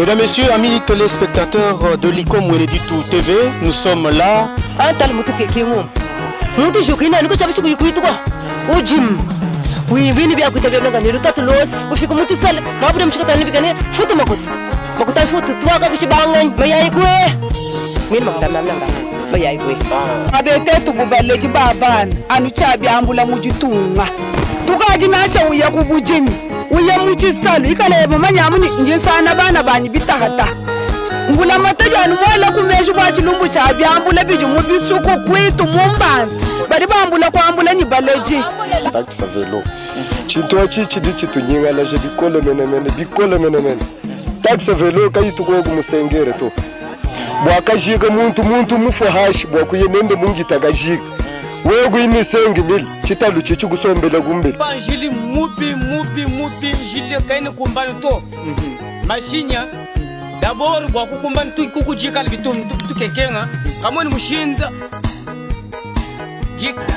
Mesdames, Messieurs, amis téléspectateurs de l'ICOM Mweneditu TV, nous sommes là. Oui, vini bia kutabia mlanga ni lutatu los ufika muti sale mabuda mshikata ni bigane futu makuta futu tuwaka bishibanga mayai kwe ngini makuta mlanga mayai kwe abete tugubaleji babana anu chabi ambula mujitunga tukaji nasha uya kubujimi uya muchisalo ikalebo manyamuni njisana bana banyi bitahata ngula matajani mwala kumeshi kwa chilumbu chabi ambula biju mubisuku kwitu mumbanzi bari bambula kwa ambula ni baleji taxa velo chinto chichi dichi tunyinga la je bikolo mene taxa velo kayitu ko kumusengere to bwakajiga muntu mufu hashi bwakuyenende mungita gajiga wego imisengi mili chitalu chichi kusombela kumbele banjili mubi jili kaini kumbani to mashinya d'abord bwakukumbani tu kukujika bitum tukekenga kamoni mushinda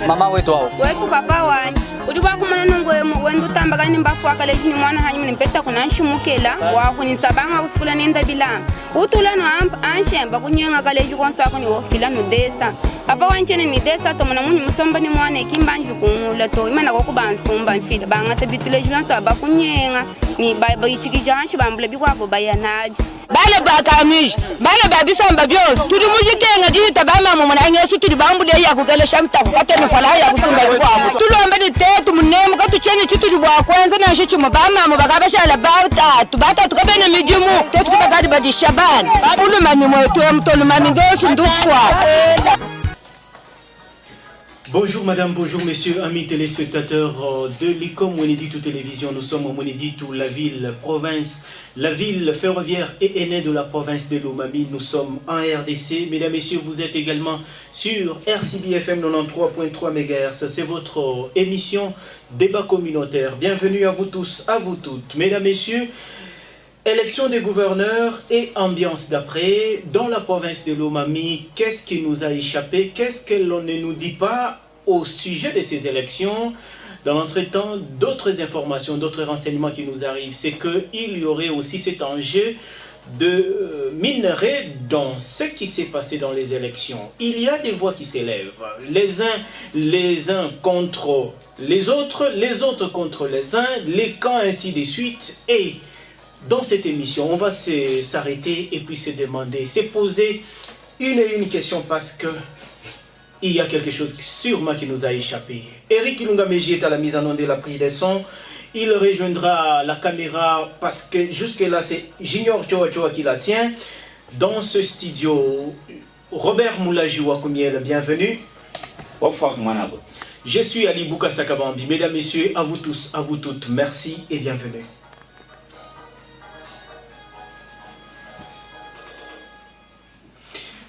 mama wetu wao wetu papa wanyi ujuba kumana nungwe wendu tambaga ni mbafu akaleji ni mwana hanyi mpeta kuna nshimukela wa kunisabanga kusikula nenda bilanga utula no anshemba kunyenga kaleji konsa ko ni ofila no desa papa wanchene ni desa to mwana munyi musomba ni mwana kimbanju kumula to imana ko kubansumba mfila banga te bitule julansa ba kunyenga ni ba ichikija hanshi bambule bikwabo bayanaji bale bakamish bale babisamba byose turi mujikenga jita bama mu mwana ngesu turi bambule ya kugele shamta kate no fala ya kutumba kwabo tulombe ni tetu munemu katucheni chituri bwa kwanza na shichu mabama mu bagabashala bata tukabene mijimu tetu kubagadi badishabana ulumani mwetu mtolumani ngesu ndufwa. Bonjour madame, bonjour messieurs, amis téléspectateurs de l'ICOM Mweneditu Télévision. Nous sommes au Mweneditu, la ville, province, la ville ferroviaire et aînée de la province de Lomami. Nous sommes en RDC. Mesdames, messieurs, vous êtes également sur RCB FM 93.3 MHz. C'est votre émission Débat communautaire. Bienvenue à vous tous, à vous toutes. Mesdames, messieurs, élection des gouverneurs et ambiance d'après. Dans la province de Lomami, qu'est-ce qui nous a échappé? Qu'est-ce que l'on ne nous dit pas au sujet de ces élections? Dans l'entretemps, d'autres informations, d'autres renseignements qui nous arrivent, c'est qu'il y aurait aussi cet enjeu de minerais dans ce qui s'est passé dans les élections. Il y a des voix qui s'élèvent, les uns contre les autres contre les uns, les camps ainsi de suite. Et dans cette émission, on va s'arrêter et puis se demander, se poser une question parce que il y a quelque chose sûrement qui nous a échappé. Eric Ilungameji est à la mise en onde de la prise des sons. Il rejoindra la caméra parce que jusque-là, c'est Junior Choa qui la tient. Dans ce studio, Robert Moulaji Wakumiel, bienvenue. Je suis Ali Bouka Sakabambi. Mesdames, messieurs, à vous tous, à vous toutes, merci et bienvenue.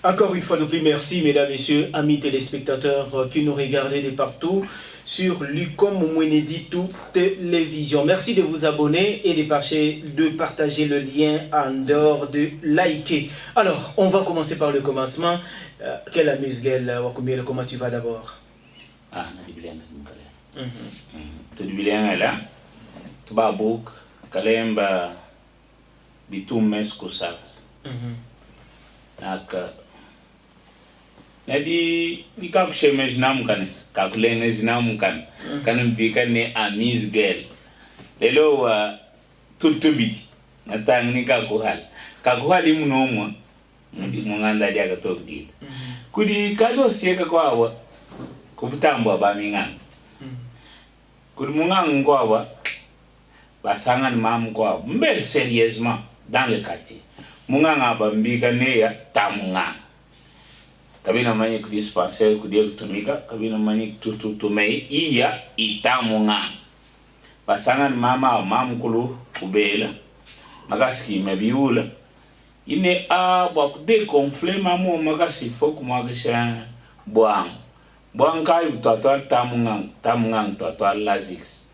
Encore une fois de plus, merci mesdames, messieurs, amis téléspectateurs qui nous regardez de partout sur l'ICOM Mweneditu Télévision. Merci de vous abonner et de partager le lien en dehors de liker. Alors, on va commencer par le commencement. Quelle amuse-gueule, Wakumiel, comment tu vas d'abord? Ah, tu bien là? Tu vas book, Kalemba, Bitum Meskusat. Nadi ni kakushemesh namu kanis kakulengesh namu kan mpika ne amis girl lelo wa tutubiti natang ni kakuhali munomwa munganda dia katokdi kudi kajo sieka kwa wa kubutambwa ba mingan kudi mungang kwa wa basangan mam kwa mbel sérieusement dans le quartier munganga ba mbika ne ya tamunga kabina mani kudispenser kudia kutumika kabina mani tutumei iya itamunga basangan mama mamkulu kubela magaski mebiula ine a bakde conflit mamu magasi foku magasha boang kai total tamunga total lazix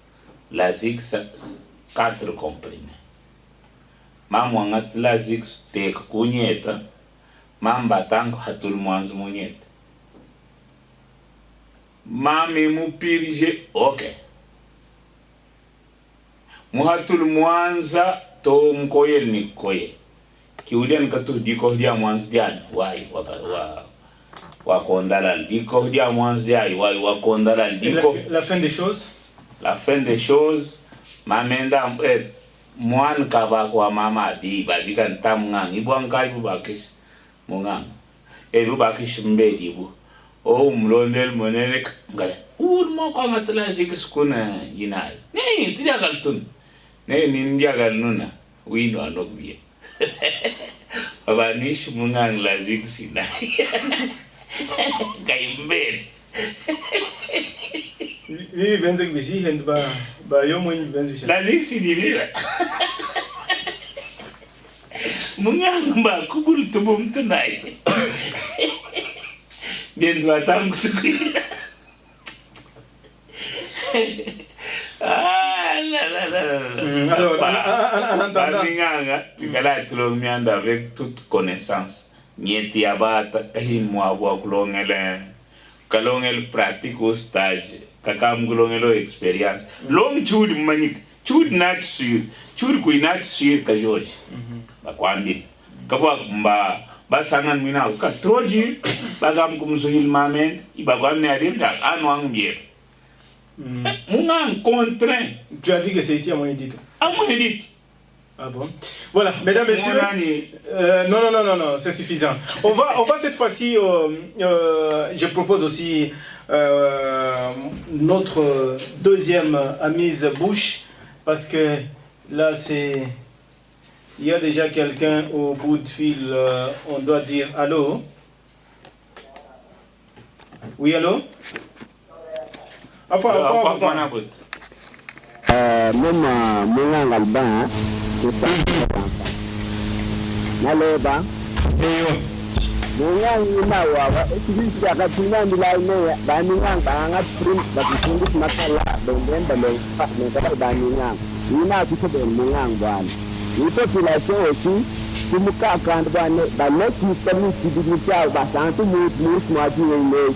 4 comprimés mamu angat lazix te kunyeta mamba tango hatul mwanzo monyete mami mupirije okay muhatul mwanza to mkoyel ni koye ki uden ka to di ko dia mwans dian wai wa kondalal di ko dia mwans diai wai wa kondalal di ko La fin des choses. La fin des choses mamenda mwan ka ba kwa mama di ba di kan tam ngang ibuang kai bu bakis mongang bu bakis mbedi bu o mlondel monene ngale mo ko ngatla sikis kuna yinal ne tidia galtun ne nindia galnuna wino anok biye baba nish mungang la ziksina kai mbed Oui, benzek bisi hend ba yo mo benzek. La ziksini bila mungang ba kubul tubum tunai bien batang kusukui Alors, en attendant, tingala tlo mianda avec toute connaissance nieti abata kahin mo abo kulongele kalongel pratique au stage kakam kulongelo experience long chud manik chud not sur chud ku not sur ka George bakwambi kabwa ba sangan mina ka troji bagam kumsuhil mamen ibagam ne arimda anwang bier mungang contraint. Tu as dit que c'est ici à Moyendit. À Moyendit. Ah bon? Voilà, mesdames, messieurs. Non, c'est suffisant. On va cette fois-ci. Je propose aussi notre deuxième Amise Bouche, parce que là, il y a déjà quelqu'un au bout de fil. On doit dire allô? Oui, allô? Mama mungang alba naloba mungang inawa ikisi akatunga ndilaine baningang bangat print bakisundis makala benden baleng pak nekala baningang ina kisebe mungang bwan ito sila sosi tumuka kan bwane baleki kami sidimitao basantu mus maju ile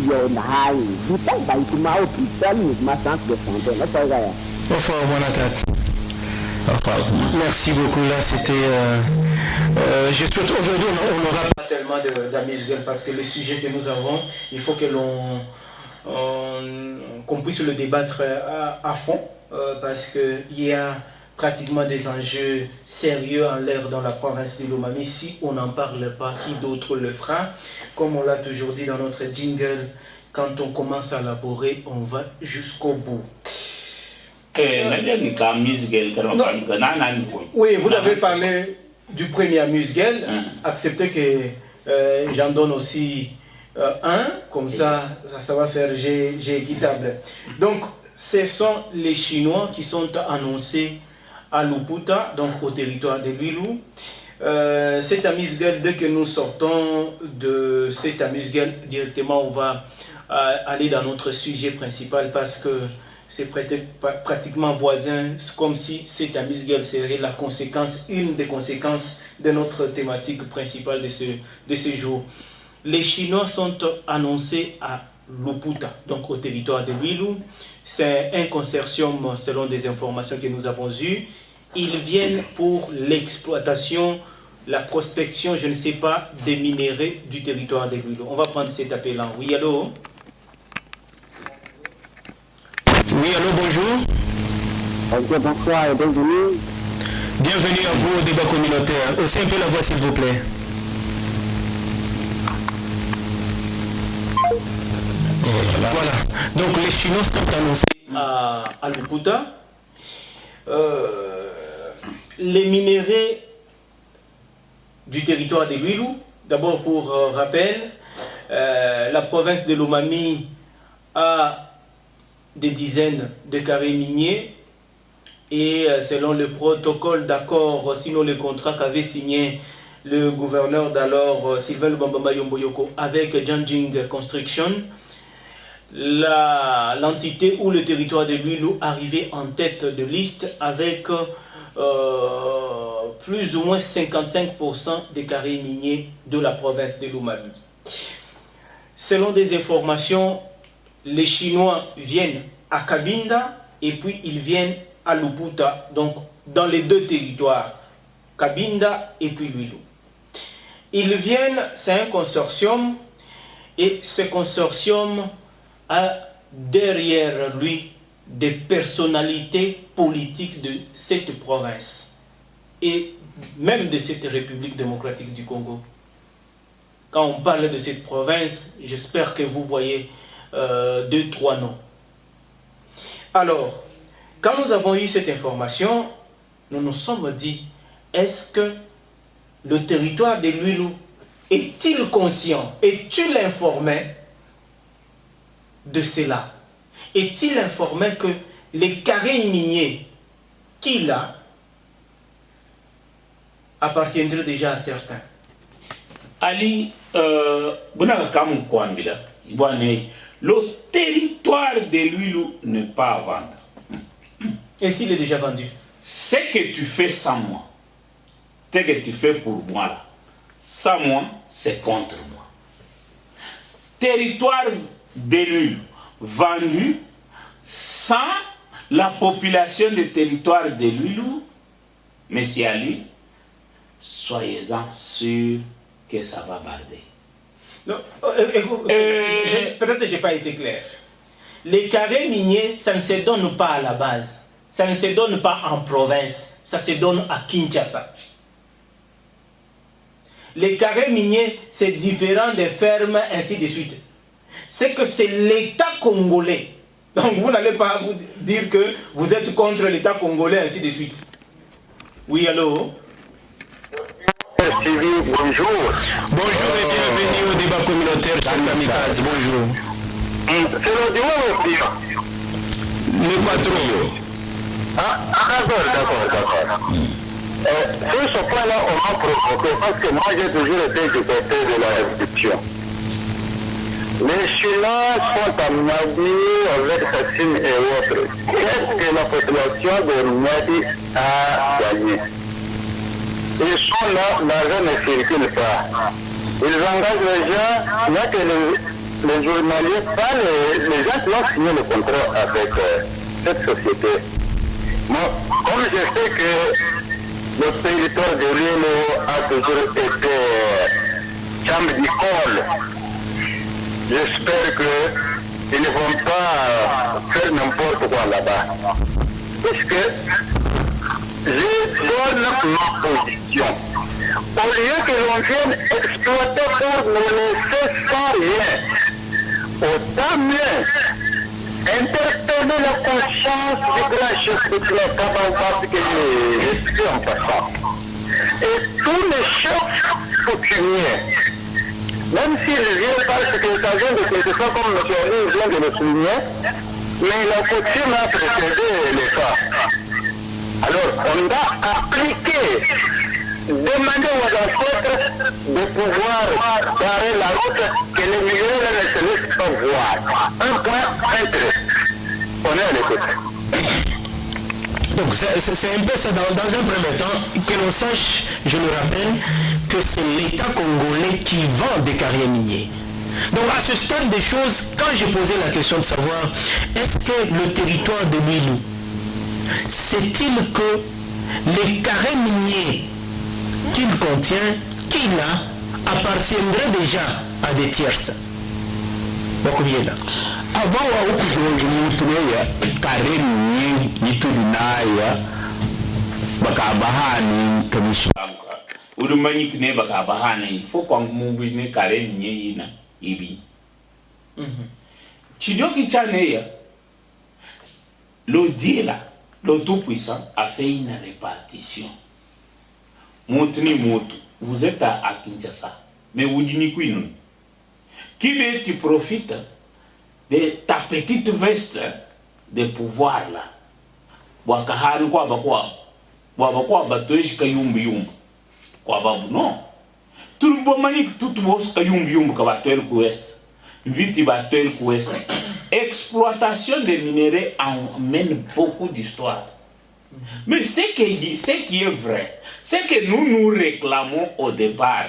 yo nahai kita baik mau kita ni masak de santé la pagaya. Bonsoir mon attaque. Merci beaucoup, là c'était je souhaite aujourd'hui on n'aura pas tellement d'amuse-gueule parce que le sujet que nous avons, il faut que qu'on puisse le débattre à fond parce que il y a pratiquement des enjeux sérieux en l'air dans la province de Lomami. Si on n'en parle pas, qui d'autre le fera? Comme on l'a toujours dit dans notre jingle, quand on commence à élaborer, on va jusqu'au bout. Oui, vous avez parlé du premier amuse-gueule. Acceptez que j'en donne aussi un, comme ça va faire G équitable. Donc, ce sont les Chinois qui sont annoncés à Luputa, donc au territoire de Luilou. Cette amuse-gueule, dès que nous sortons de cette amuse-gueule, directement on va aller dans notre sujet principal parce que c'est pratiquement voisin, comme si cette amuse-gueule serait la conséquence, une des conséquences de notre thématique principale de ce jour. Les Chinois sont annoncés à Luputa, donc au territoire de Luilou. C'est un consortium selon des informations que nous avons eues. Ils viennent pour l'exploitation, la prospection, je ne sais pas, des minéraux du territoire de Luilou. On va prendre cet appel-là. Oui, allô? Oui, allô, bonjour. Bonsoir et bienvenue. Bienvenue à vous au débat communautaire. Aussi un peu la voix, s'il vous plaît. Voilà. Donc les Chinois sont annoncés à Luputa. Les minéraux du territoire de Luilou, d'abord pour rappel, la province de Lomami a des dizaines de carrés miniers et selon le protocole d'accord, sinon le contrat qu'avait signé le gouverneur d'alors Sylvain Lubamba Yomboyoko avec Janjing Construction, l'entité ou le territoire de Luilou arrivait en tête de liste avec plus ou moins 55% des carrés miniers de la province de Lomami. Selon des informations, les Chinois viennent à Cabinda et puis ils viennent à Luputa, donc dans les deux territoires, Cabinda et puis Lwilu. Ils viennent, c'est un consortium, et ce consortium a derrière lui des personnalités politiques de cette province et même de cette République démocratique du Congo. Quand on parle de cette province, j'espère que vous voyez 2-3 noms. Alors, quand nous avons eu cette information, nous nous sommes dit, est-ce que le territoire de Lwilu est-il conscient? Est-il informé de cela? Est-il informé que les carrés miniers qu'il a appartiendraient déjà à certains? Ali, le territoire de Lwilu n'est pas à vendre. Et s'il est déjà vendu? Ce que tu fais sans moi, ce que tu fais pour moi, là, sans moi, c'est contre moi. Territoire de Lwilu vendu sans la population du territoire de Lwilu, Monsieur Ali, soyez-en sûrs que ça va barder. Peut-être que je n'ai pas été clair. Les carrés miniers, ça ne se donne pas à la base. Ça ne se donne pas en province. Ça se donne à Kinshasa. Les carrés miniers, c'est différent des fermes, ainsi de suite. C'est que c'est l'État congolais. Donc vous n'allez pas vous dire que vous êtes contre l'État congolais, ainsi de suite. Oui, allô? Bonjour. Bonjour et bienvenue au débat communautaire Kamikaze. Bonjour. C'est le duo ou bien? Le patron. D'accord. Sur ce point-là, on m'a provoqué parce que moi j'ai toujours été du côté de la réduction. Les Chinois sont à Madi avec Sassine et autres. Qu'est-ce que la population de Madi a gagné? Ils sont là, l'argent ne circule pas. Ils engagent les gens, il n'y a que les journaliers, pas les gens qui ont signé le contrat avec cette société. Bon, comme je sais que le territoire de Lwilu a toujours été chambre d'école, j'espère qu'ils ne vont pas faire n'importe quoi là-bas. Puisque je donne ma position. Au lieu que l'on vienne exploiter pour nous laisser sans rien, autant mieux interpeller la conscience du grand chef de l'État parce que je suis en passant. Et tous les chefs coutumiers, même s'ils viennent parce que ça vient de quelque chose comme M. Ali vient de le souligner, mais la coutume a précédé l'État. Alors, on a appliqué, demandé aux ancêtres de pouvoir barrer la route, que les migrants ne se laissent pas voir. Un point intéressant. On est à l'écoute. Donc c'est un peu ça, dans un premier temps, que l'on sache, je le rappelle, que c'est l'État congolais qui vend des carrières miniers. Donc à ce stade des choses, quand j'ai posé la question de savoir, est-ce que le territoire de Lwilu, c'est-il que les carrés miniers qu'il contient, qu'il a, appartiendraient déjà à des tierces? Avant wa ukuzojunutuya carré minier nitulunaya bakabahani kamisha urumanyi kune bakabahana il faut qu'on move ne carré minier ina ibi Chidoki Chaneya, le Dieu là, le Tout-Puissant, a fait une répartition. Montni Motu, vous êtes à Kinshasa, mais vous dites quoi non? Qui veut qui profite de ta petite veste de pouvoir là? Wakahari kwa bakwa batoeshi kayumbi yumbi. Kwa babu non. Tout le monde mani tout le monde kayumbi yumbi kabatoel kuest. Vite battel couest. Exploitation des minéraux emmène beaucoup d'histoires. Mais ce qui est vrai, c'est que nous réclamons au départ.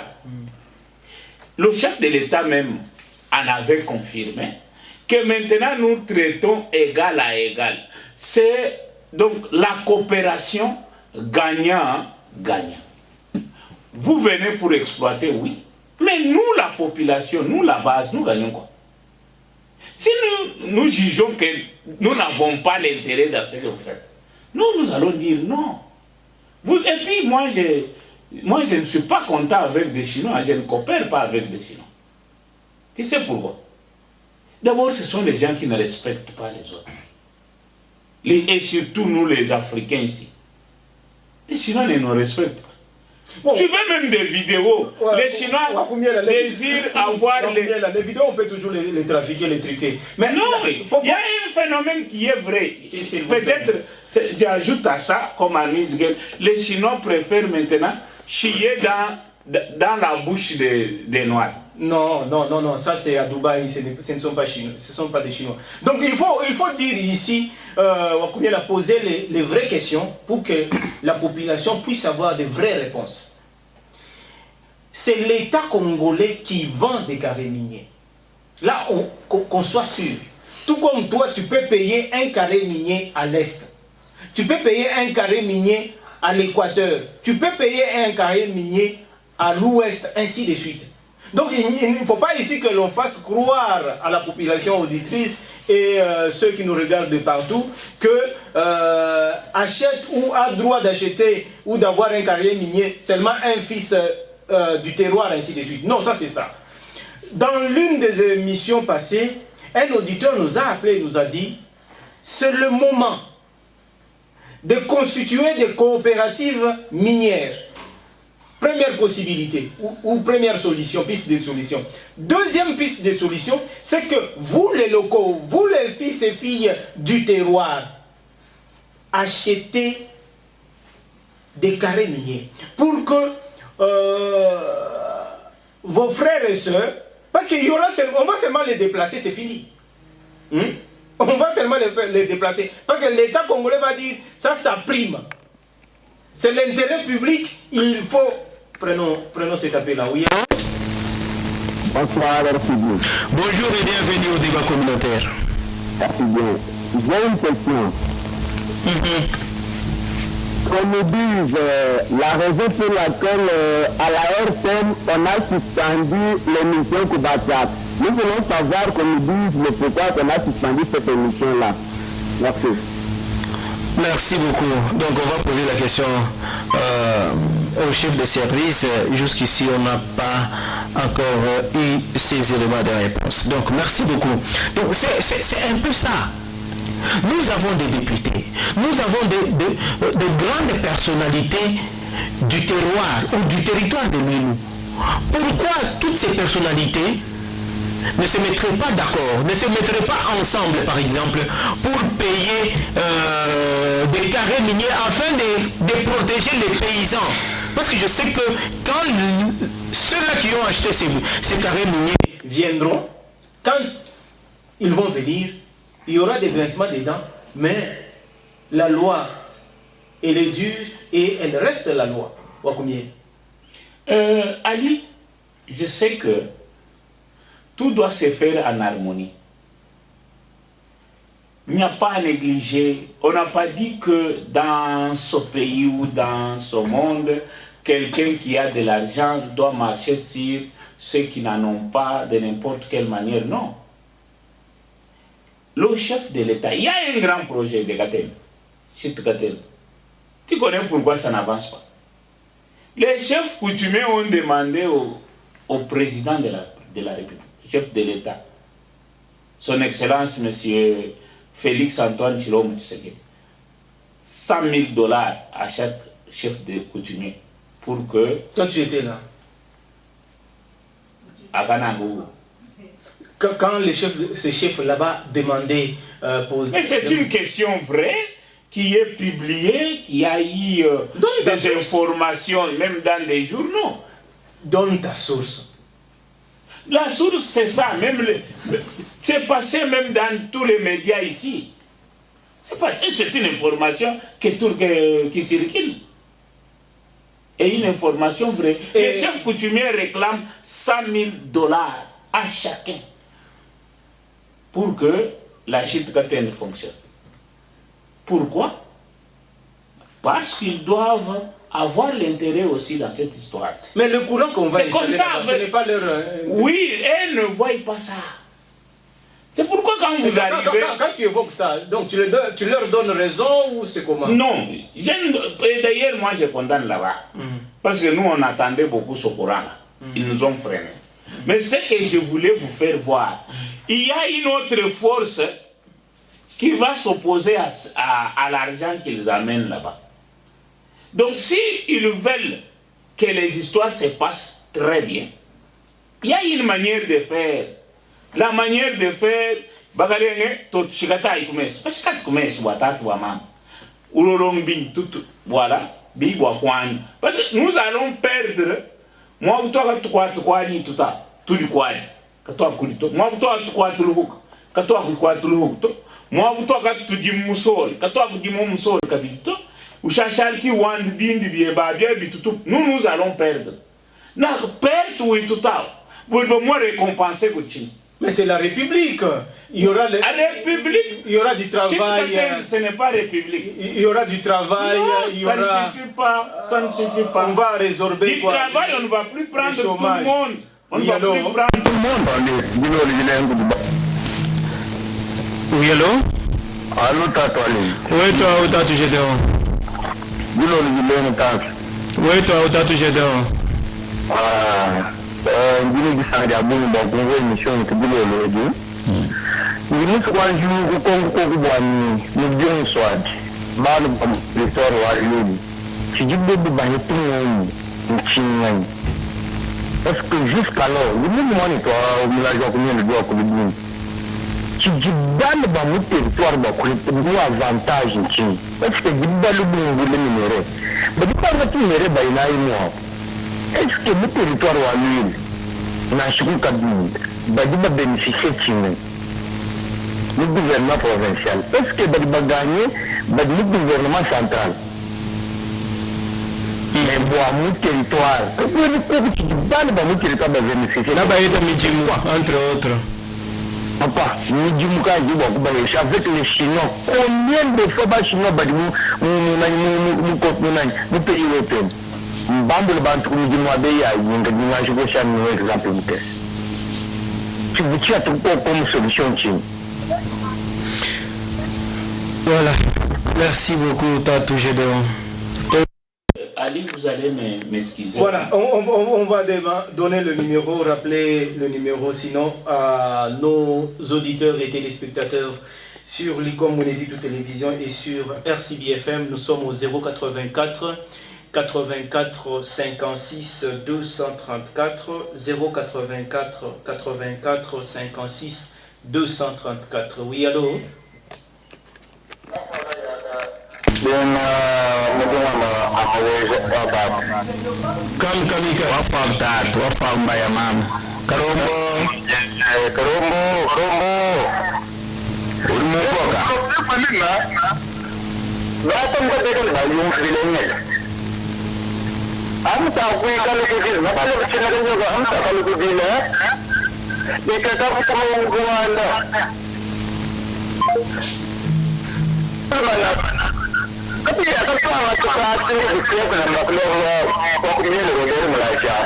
Le chef de l'État même en avait confirmé que maintenant nous traitons égal à égal. C'est donc la coopération gagnant-gagnant. Vous venez pour exploiter, oui. Mais nous, la population, nous, la base, nous gagnons quoi? Si nous jugeons que nous n'avons pas l'intérêt dans ce que vous faites, nous allons dire non. Et puis, moi, je ne suis pas content avec des Chinois, je ne coopère pas avec des Chinois. Tu sais pourquoi? D'abord, ce sont des gens qui ne respectent pas les autres. Et surtout nous, les Africains ici. Les Chinois ne nous respectent pas. Bon, tu veux même des vidéos. Les Chinois désirent avoir les vidéos, on peut toujours les trafiquer, les truquer. Mais non, il y a un phénomène qui est vrai. Peut-être, j'ajoute à ça, comme à Misguel, les Chinois préfèrent maintenant chier dans la bouche des Noirs. Non, ça c'est à Dubaï, ce ne sont pas Chinois, ce ne sont pas des Chinois. Donc il faut dire ici, Wakumiela a posé les vraies questions pour que la population puisse avoir de vraies réponses. C'est l'État congolais qui vend des carrés miniers. Là, qu'on soit sûr. Tout comme toi, tu peux payer un carré minier à l'Est. Tu peux payer un carré minier à l'Équateur. Tu peux payer un carré minier à l'Ouest, ainsi de suite. Donc il ne faut pas ici que l'on fasse croire à la population auditrice et ceux qui nous regardent de partout que achète ou a droit d'acheter ou d'avoir un carrière minier seulement un fils du terroir, ainsi de suite. Non, ça c'est ça. Dans l'une des émissions passées, un auditeur nous a appelé, nous a dit c'est le moment de constituer des coopératives minières. Première possibilité, ou première solution, piste de solution. Deuxième piste de solution, c'est que vous les locaux, vous les fils et filles du terroir, achetez des carrés miniers pour que vos frères et sœurs, parce qu'on va seulement les déplacer, c'est fini. On va seulement les déplacer. Parce que l'État congolais va dire, ça prime. C'est l'intérêt public, il faut... Prenons cet appel-là, oui. Bonsoir, République. Bonjour et bienvenue au débat communautaire. Merci bien. J'ai une question. Qu'on nous dise la raison pour laquelle à la RTM on a suspendu l'émission Koubatak. Nous voulons savoir qu'on nous dise le pourquoi on a suspendu cette émission-là. Merci. Merci beaucoup. Donc on va poser la question au chef de service. Jusqu'ici on n'a pas encore eu ces éléments de réponse. Donc merci beaucoup. Donc c'est un peu ça. Nous avons des députés, nous avons de grandes personnalités du terroir ou du territoire de Milou. Pourquoi toutes ces personnalités ne se mettraient pas d'accord, ne se mettraient pas ensemble, par exemple, pour payer des carrés miniers afin de protéger les paysans? Parce que je sais que quand ceux-là qui ont acheté ces carrés miniers viendront, quand ils vont venir, il y aura des grincements dedans, mais la loi, elle est dure et elle reste la loi. Combien Ali, je sais que tout doit se faire en harmonie. Il n'y a pas à négliger. On n'a pas dit que dans ce pays ou dans ce monde, quelqu'un qui a de l'argent doit marcher sur ceux qui n'en ont pas de n'importe quelle manière. Non. Le chef de l'État, il y a un grand projet de Gatel. Tu connais pourquoi ça n'avance pas? Les chefs coutumiers ont demandé au président de la République, chef de l'État, son Excellence, M. Félix Antoine Tshilombo Tshisekedi, $100,000 à chaque chef de coutumier pour que... Toi, tu étais là. À Kanangou. Quand ces chefs là-bas demandaient... Mais c'est une question vraie qui est publiée, qui a eu des informations, même dans des journaux. Donne ta source. La source, c'est ça. C'est passé même dans tous les médias ici. C'est passé, c'est une information qui circule. Et une information vraie. Les chefs coutumiers réclament $100,000 à chacun pour que la Chitkaten fonctionne. Pourquoi? Parce qu'ils doivent avoir l'intérêt aussi dans cette histoire. Mais le courant qu'on va installer, comme ça, ce n'est pas leur... Oui, elles ne voient pas ça. C'est pourquoi quand vous arrivez... Quand tu évoques ça, donc tu leur donnes raison ou c'est comment? Non. D'ailleurs, moi je condamne là-bas. Parce que nous, on attendait beaucoup ce courant-là. Ils nous ont freinés. Mais ce que je voulais vous faire voir, il y a une autre force qui va s'opposer à l'argent qu'ils amènent là-bas. Donc, s'ils veulent que les histoires se passent très bien, il y a une manière de faire. La manière de faire, voilà, parce que nous allons perdre. Moi, vous t'as tout le quad, moi, vous t'as tout le hook, moi, vous t'as tout du moussol, nous allons perdre. Nous récompenser. Mais c'est la République. Il y aura la République. Il y aura du travail. Ce n'est pas République. Il y aura du travail. Non, il y ça aura... ne suffit pas. Ça ne suffit pas. On va résorber du travail, on ne va plus prendre tout le monde. On ne va plus prendre tout le monde. Oui, allô? Allô, Tatouali. Oui, toi, où t'as touché dehors? Oui, toi, où t'as touché dehors? Ngine gisanga bungu bakungo emission kibulelo edu ngine tukwanju kukongo kubwani mubyo swad balu victor walini tijibbe bubanye tungu mchingai parce que jusqu'alors ngine mwani to mulajo kumene do ko bibu tijibane ba mu territoire ba ko ndu avantage nchi parce que gibalu bungu le minere ba dipanga tunere ba inayi mo. Est-ce que le territoire à l'île n'a pas bénéficié du gouvernement provincial? Est-ce que va gagner le gouvernement central? Mais mon territoire, mon territoire va bénéficier. Entre autres. Papa, avec les Chinois, combien de fois les Chinois nous pays européen? Bamble bantu kumjimwabeya yinga dimanche ko chami no exemple mutesi tubutia tuko comme solution chini. Voilà, merci beaucoup Tatou Gédéon. Ali, vous allez m'excuser. Voilà, on va donner le numéro, rappeler le numéro, sinon à nos auditeurs et téléspectateurs sur l'ICOM Monédito Télévision et sur RCBFM. Nous sommes au 084 84 56 234 084 84 56 234. Oui, allô? Kamika wafam tatu wafam mbaya mama Karombo ulimukoka amta kuikale kuzini napale kuchina kanyoga amta kale kuzini nikatafuta mungwana tapi akatwanga tukati ndikuyeku na makulongo wakumyele koderi mulacha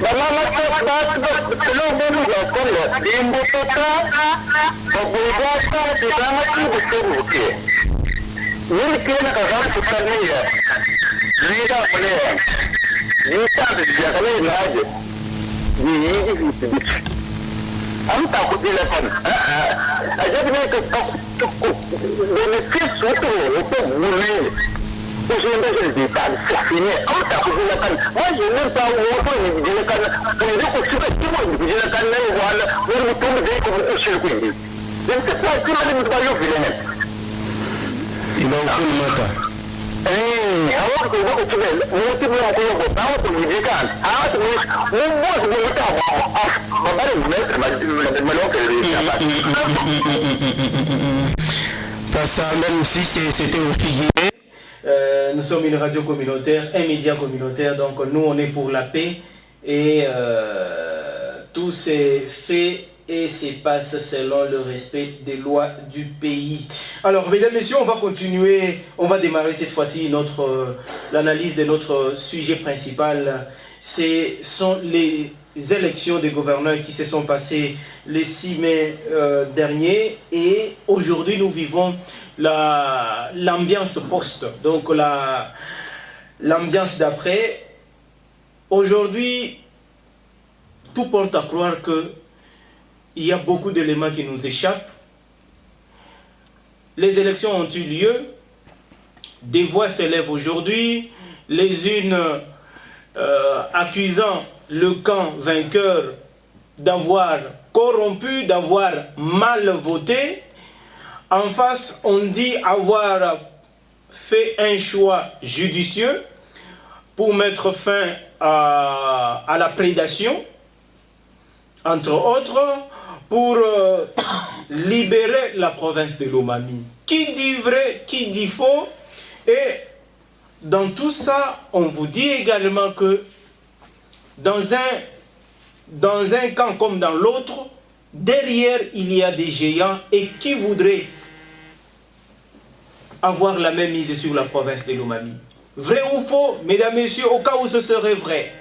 banana bakulubunugakono imbutota bakubasa tikanga tikusebuke nilikena kakari kutaniya Vida mulher, vida de realidade, anta com telefone, a gente vê que benefício muito ruim, os índices de dados se afinem, anta com telefone, mas não está o outro de telefone, quando eu consigo aqui muito de telefone não igual, mesmo tudo bem como o circuito, deve ser quase que mais muito valioso, né? E não mata. Awak tu buat macam ni, mungkin dia aku yang tahu tu menjikan. Tu membuat kita baru melokal ça, même si c'était au figuier. Nous sommes une radio communautaire, un média communautaire, donc nous on est pour la paix et tout s'est fait et se passe selon le respect des lois du pays. Alors, mesdames, messieurs, on va continuer, on va démarrer cette fois-ci l'analyse de notre sujet principal. Ce sont les élections des gouverneurs qui se sont passées le 6 mai dernier, et aujourd'hui nous vivons l'ambiance post, donc l'ambiance d'après. Aujourd'hui, tout porte à croire qu'il y a beaucoup d'éléments qui nous échappent. Les élections ont eu lieu, des voix s'élèvent aujourd'hui, les unes accusant le camp vainqueur d'avoir corrompu, d'avoir mal voté. En face, on dit avoir fait un choix judicieux pour mettre fin à la prédation, entre autres, pour libérer la province de Lomami. Qui dit vrai, qui dit faux? Et dans tout ça, on vous dit également que dans un camp comme dans l'autre, derrière, il y a des géants et qui voudraient avoir la même mise sur la province de Lomami. Vrai ou faux, mesdames, messieurs, au cas où ce serait vrai,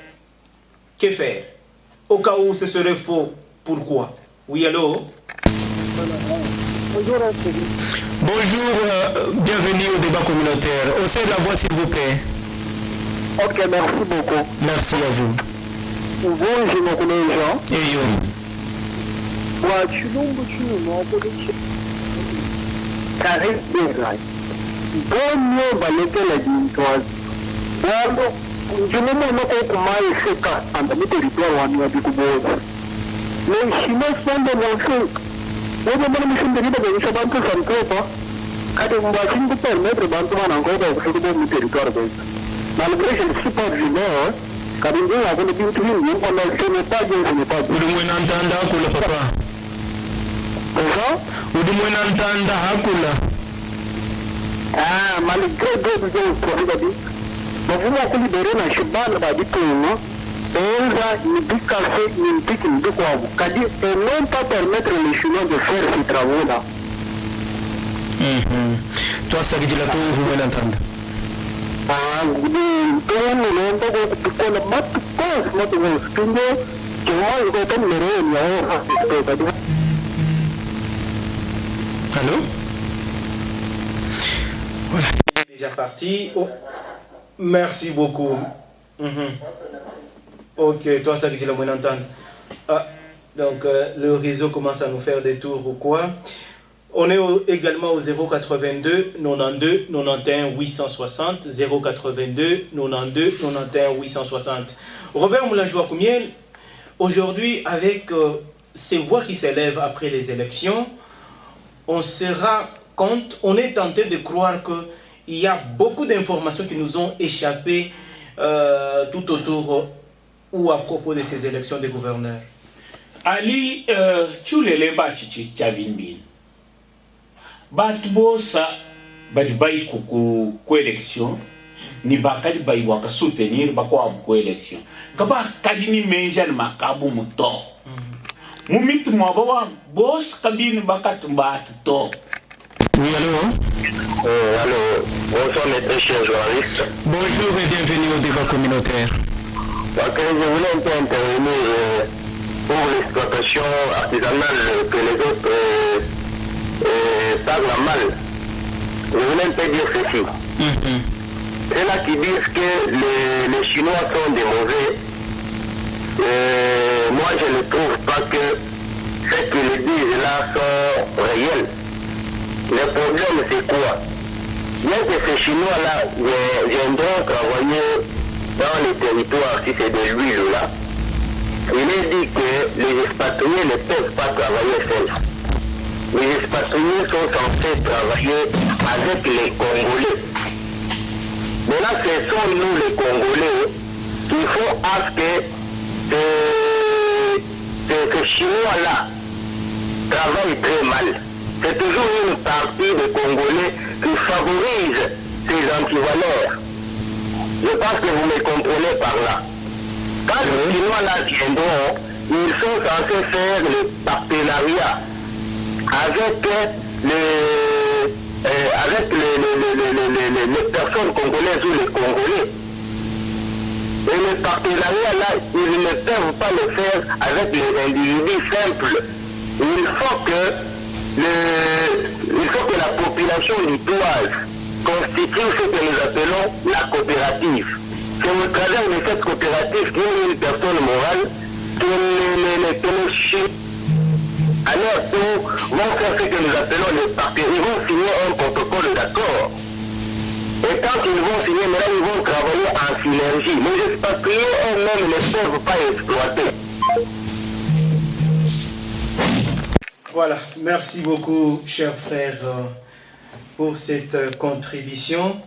que faire? Au cas où ce serait faux, pourquoi? Oui, allô? Bonjour, bienvenue au débat communautaire. Au sein de la voix, s'il vous plaît. Ok, merci beaucoup. Merci à vous. Bonjour, je me connais Jean. Et yo. Moi, tu m'as politique. Carré de rail. Bon, mieux, balèque la dintoise. Bon, je ne me connais pas comment il fait qu'à le territoire où on a du coup. Les Chinois sont de mon feu. Moi, je me suis dit que je suis un peu sans trop. Quand on va finir de permettre de bantuan encore dans le territoire. Malgré que je ne suis pas venu, quand on dit qu'on est bien tout, on ne sait pas bien, ce n'est pas bien. Ou du moins entendre Hakula, papa. Bonjour? Ou du moins entendre Hakula. Ah, malgré d'autres choses, vous m'avez libéré dans le chemin, bah, du tout, non? Et là, il dit casser, il dit qu'il dit quoi? C'est-à-dire, et non pas permettre les Chinois de faire ces travaux-là. Toi, ça veut dire que vous pouvez l'entendre. Ah, vous allô? Voilà. Déjà parti. Oh. Merci beaucoup. Ok, toi, ça veut dire que je l'entends. Ah, donc, le réseau commence à nous faire des tours ou quoi? On est également au 082 92 91 860. 082 92 91 860. Robert Moulajoua Koumiel, aujourd'hui, avec ces voix qui s'élèvent après les élections, on se rend compte, on est tenté de croire qu'il y a beaucoup d'informations qui nous ont échappé tout autour ou à propos de ces élections des gouverneurs. Ali, tu les bâtis, Tchabinbin. Batbosa, Badibay Koukou, élection, ni Bakadi Baywaka soutenir Bakwa élection. Kaba Kadini Menjan Makabu Muto. Mumit Mwabawa, Boss Kabin Bakat Mbat To. Oui, allô? Allô, bonsoir mes très chers journalistes. Bonjour et bienvenue au débat communautaire. Donc, je voulais un peu intervenir pour l'exploitation artisanale que les autres parlent mal. Je voulais un peu dire ceci. C'est là qui disent que les Chinois sont des mauvais. Moi, je ne trouve pas que ce qu'ils disent là sont réels. Le problème, c'est quoi? Bien que ces Chinois-là viendront travailler dans les territoires, si c'est de l'huile là, il est dit que les expatriés ne peuvent pas travailler seuls. Les expatriés sont censés travailler avec les Congolais. Maintenant, ce sont nous les Congolais qui font à ce que ces Chinois-là travaillent très mal. C'est toujours une partie des Congolais qui favorise ces antivaleurs. Je pense que vous me comprenez par là. Quand les Chinois là viendront, ils sont censés faire le partenariat avec les personnes congolaises ou les Congolais. Et le partenariat là, ils ne peuvent pas le faire avec les individus simples. Il faut que la population litoise constitue ce que nous appelons la coopérative. C'est au travers de cette coopérative qu'il y a une personne morale que les chiens, alors où vont faire ce que nous appelons les partenaires. Ils vont signer un protocole d'accord. Et quand ils vont signer, maintenant ils vont travailler en synergie. Les expatriés eux-mêmes ne peuvent pas exploiter. Voilà, merci beaucoup, chers frères, pour cette contribution.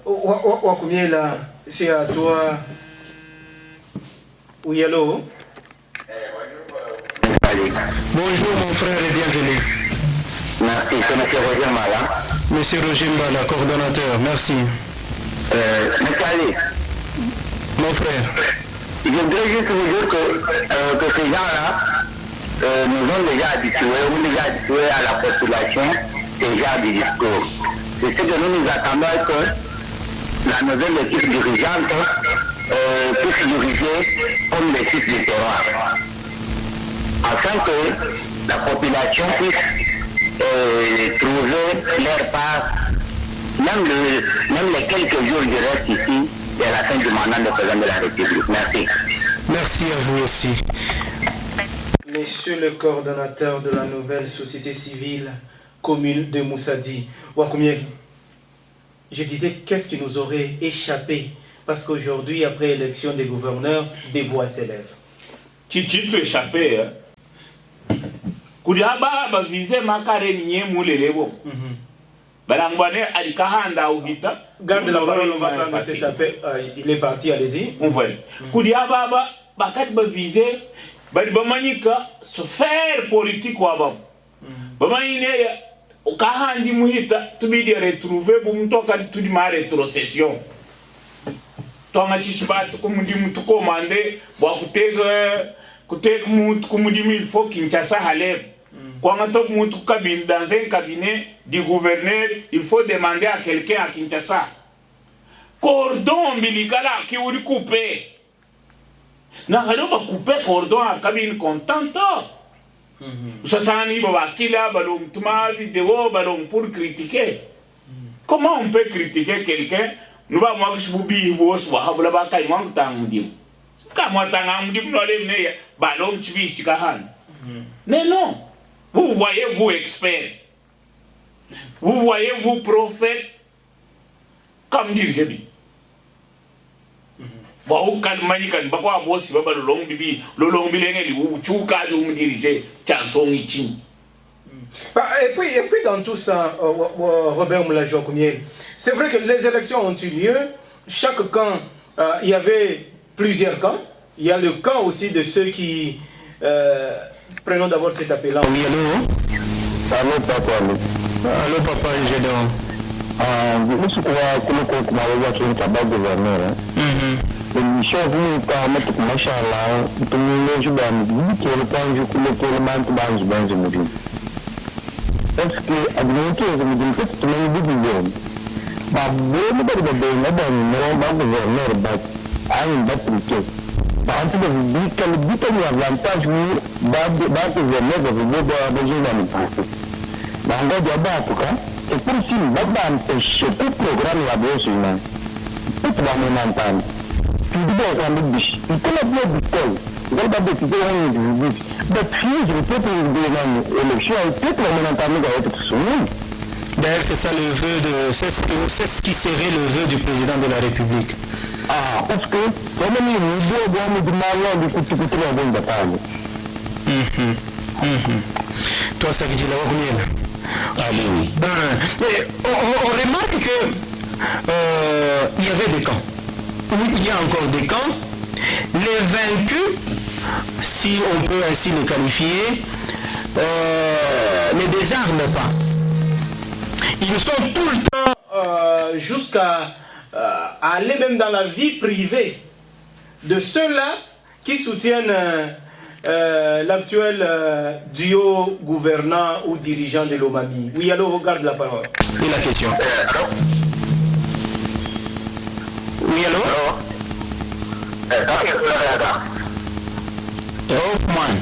Wakumie là, c'est à toi. Oui, allô? Bonjour mon frère et bienvenue. Merci, c'est M. Roger Mala. Monsieur Roger Mala, coordonnateur, merci. Monsieur Ali. Mon frère. Je voudrais juste vous dire que ces gens-là nous ont déjà habitués à la population ces genres de discours. C'est ce que nous attendons que la nouvelle équipe dirigeante puisse diriger comme les sites du terroir, afin que la population puisse trouver leur part, même les quelques jours du reste ici, de la fin du mandat du président de la République. Merci. Merci à vous aussi. Monsieur le coordonnateur de la nouvelle société civile commune de Moussadi, Wakumie, je disais qu'est-ce qui nous aurait échappé parce qu'aujourd'hui, après l'élection des gouverneurs, des voix s'élèvent. Qui peut échapper, hein? Kudaba ba vise makare niye mulelebo. Balangwane alikahanda uhita. Garde la parole, on va prendre cet appel. Il est parti, allez-y. On voit. Kudaba ba kat ba vise ba manika se faire politique wabam. Ba manine okahandi muhita tubidi retrouver bumtoka tudi ma rétrocession. Tonga chisbat kumudi mutuko mande bwa kuteka mutu kumudi il faut Kinshasa Haleb. Quand on est dans un cabinet du gouverneur, il faut demander à quelqu'un à Kinshasa. Cordon ombilical qui vous coupé. N'a pas coupé cordon à cabine contente. Ça s'en va kila ballon tuma vidéo ballon pour critiquer. Comment on peut critiquer quelqu'un? Nous va moi je vous dis vous soit habla ba kai mang tang dim. Ka moi tang dim no le ne ballon tu kahan. Mais non. Vous voyez, vous experts, vous voyez, vous prophètes, comme dire je dis. Bon, quand manikan, bakwa bosi baba le long bibi lengi ou chuka de me diriger, chanson ichi. Et puis dans tout ça, Robert Moulajo Koumiel, c'est vrai que les élections ont eu lieu. Chaque camp, il y avait plusieurs camps. Il y a le camp aussi de ceux qui prenons d'abord cet appel-là. Oui, allô? Allô, papa. Allô, papa, ingénieur. Je suis l'émission vous permet de marcher là, de nous jouer qui est le point de le manque de mourir. Parce que, à l'unité, je me dis que tout le monde dit bien. Bah, vous ne pouvez pas dire, mais bah, à une bataille. Bah, en tout cas, vous dites que le but de l'avantage, vous, bah, que vous avez besoin d'un peu. Bah, on va dire, bah, en tout cas, et pour si, bah, empêcher tout programme la bourse humaine. Tout va me entendre. Puis, d'abord, on me dit, il faut la bien du col. Il va décider un individu. Mais si je peux pour une élection, peut-être on entend d'être soumis. D'ailleurs, c'est ça le vœu de. C'est ce qui serait le vœu du président de la République. Ah, parce que, quand même, il doit me demander de couper la bonne bataille. Toi, ça veut dire la Wagounienne. Allez, oui. On remarque que il y avait des camps. Il y a encore des camps. Les vaincus, si on peut ainsi les qualifier, ne désarment pas. Ils sont tout le temps jusqu'à aller même dans la vie privée de ceux-là qui soutiennent l'actuel duo gouvernant ou dirigeant de Lomami. Oui, alors regarde la parole. Et la question. Oui, allô? Hoffman.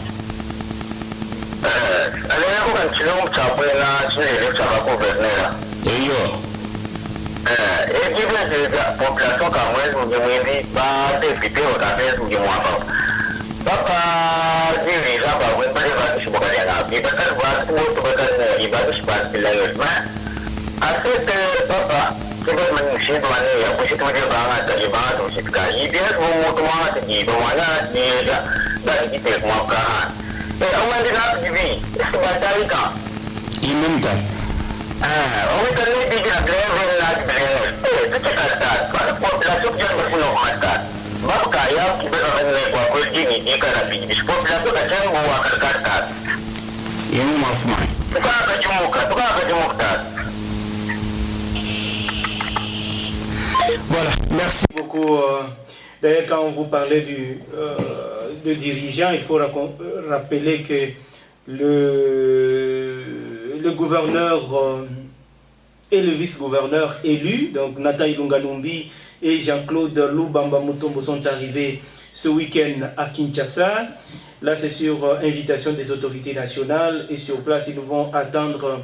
Voilà, merci beaucoup. D'ailleurs, quand vous parlez de dirigeant, il faut rappeler que le gouverneur et le vice-gouverneur élus, donc Nathan Ilunga Numbi et Jean-Claude Lubamba Mutombo, sont arrivés ce week-end à Kinshasa. Là, c'est sur invitation des autorités nationales et sur place, ils vont attendre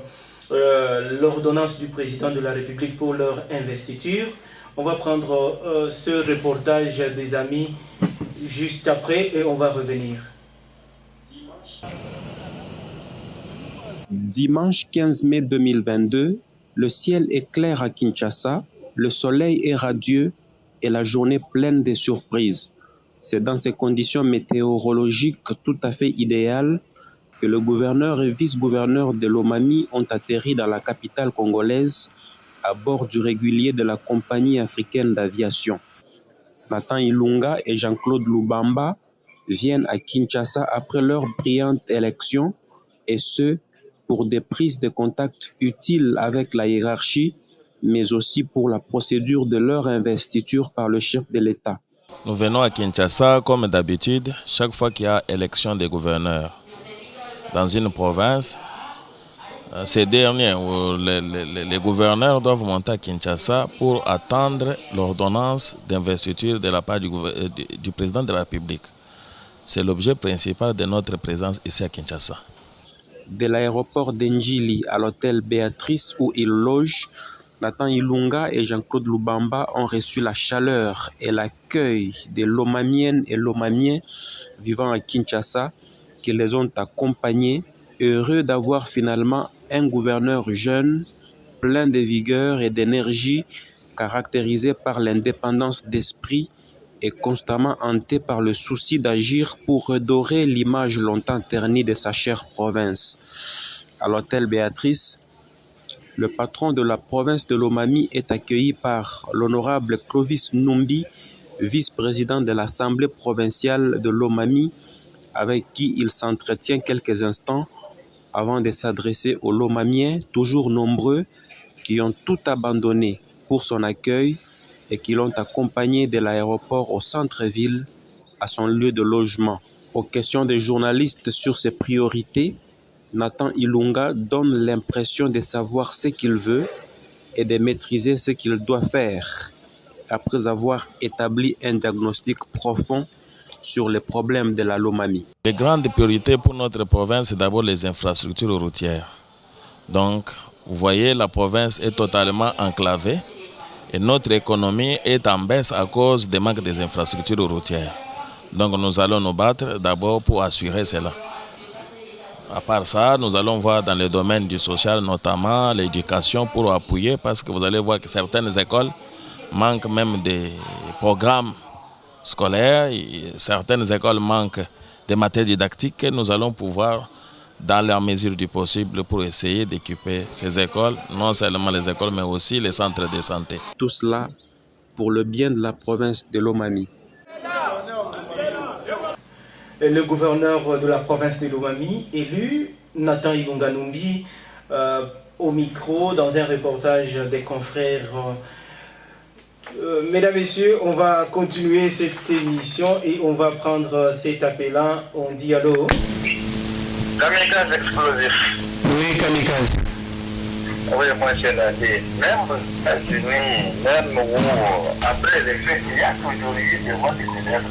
l'ordonnance du président de la République pour leur investiture. On va prendre ce reportage des amis juste après et on va revenir. Dimanche 15 mai 2022, le ciel est clair à Kinshasa, le soleil est radieux et la journée pleine de surprises. C'est dans ces conditions météorologiques tout à fait idéales que le gouverneur et vice-gouverneur de Lomami ont atterri dans la capitale congolaise à bord du régulier de la compagnie africaine d'aviation. Nathan Ilunga et Jean-Claude Lubamba viennent à Kinshasa après leur brillante élection, et ce, pour des prises de contact utiles avec la hiérarchie, mais aussi pour la procédure de leur investiture par le chef de l'État. Nous venons à Kinshasa, comme d'habitude, chaque fois qu'il y a élection des gouverneurs dans une province. Ces derniers, les gouverneurs doivent monter à Kinshasa pour attendre l'ordonnance d'investiture de la part du président de la République. C'est l'objet principal de notre présence ici à Kinshasa. De l'aéroport d'Enjili à l'hôtel Béatrice où ils logent, Nathan Ilunga et Jean-Claude Lubamba ont reçu la chaleur et l'accueil des Lomamiennes et Lomamiens vivant à Kinshasa qui les ont accompagnés, heureux d'avoir finalement un gouverneur jeune, plein de vigueur et d'énergie, caractérisé par l'indépendance d'esprit et constamment hanté par le souci d'agir pour redorer l'image longtemps ternie de sa chère province. À l'hôtel Béatrice, le patron de la province de Lomami est accueilli par l'honorable Clovis Numbi, vice-président de l'Assemblée provinciale de Lomami, avec qui il s'entretient quelques instants avant de s'adresser aux Lomamiens, toujours nombreux, qui ont tout abandonné pour son accueil et qui l'ont accompagné de l'aéroport au centre-ville à son lieu de logement. Aux questions des journalistes sur ses priorités, Nathan Ilunga donne l'impression de savoir ce qu'il veut et de maîtriser ce qu'il doit faire, après avoir établi un diagnostic profond sur les problèmes de la Lomami. Les grandes priorités pour notre province, c'est d'abord les infrastructures routières. Donc, vous voyez, la province est totalement enclavée et notre économie est en baisse à cause des manques des infrastructures routières. Donc, nous allons nous battre d'abord pour assurer cela. À part ça, nous allons voir dans le domaine du social, notamment l'éducation, pour appuyer, parce que vous allez voir que certaines écoles manquent même des programmes scolaires, certaines écoles manquent des matériels didactiques. Nous allons pouvoir, dans la mesure du possible, pour essayer d'équiper ces écoles, non seulement les écoles, mais aussi les centres de santé. Tout cela pour le bien de la province de Lomami. Le gouverneur de la province de Lomami, élu, Nathan Ilunga Numbi, au micro, dans un reportage des confrères Mesdames, Messieurs, on va continuer cette émission et on va prendre cet appelant. On dit allô. Kamikaze explosif. Oui, kamikaze. Oui, moi je l'ai dit. Même aux États-Unis, même après les faits, il y a toujours eu des voix de ténèbres.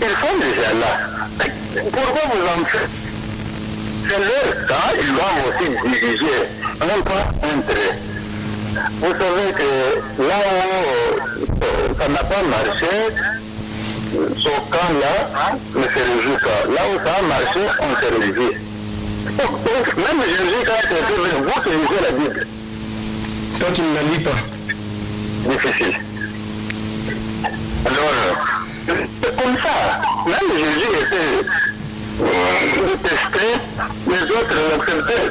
Ils sont déjà là. Pourquoi vous en faites? C'est leur temps, ils doivent aussi diriger un pas intérêt. Vous savez que là où ça n'a pas marché, ce camp-là ne se réjouit pas. Là où ça a marché, on se réjouit. Donc, même Jésus, quand il était venu, vous qui lisez la Bible. Toi, tu ne la lis pas. Difficile. Alors, c'est comme ça. Même Jésus était testé, les autres l'acceptaient.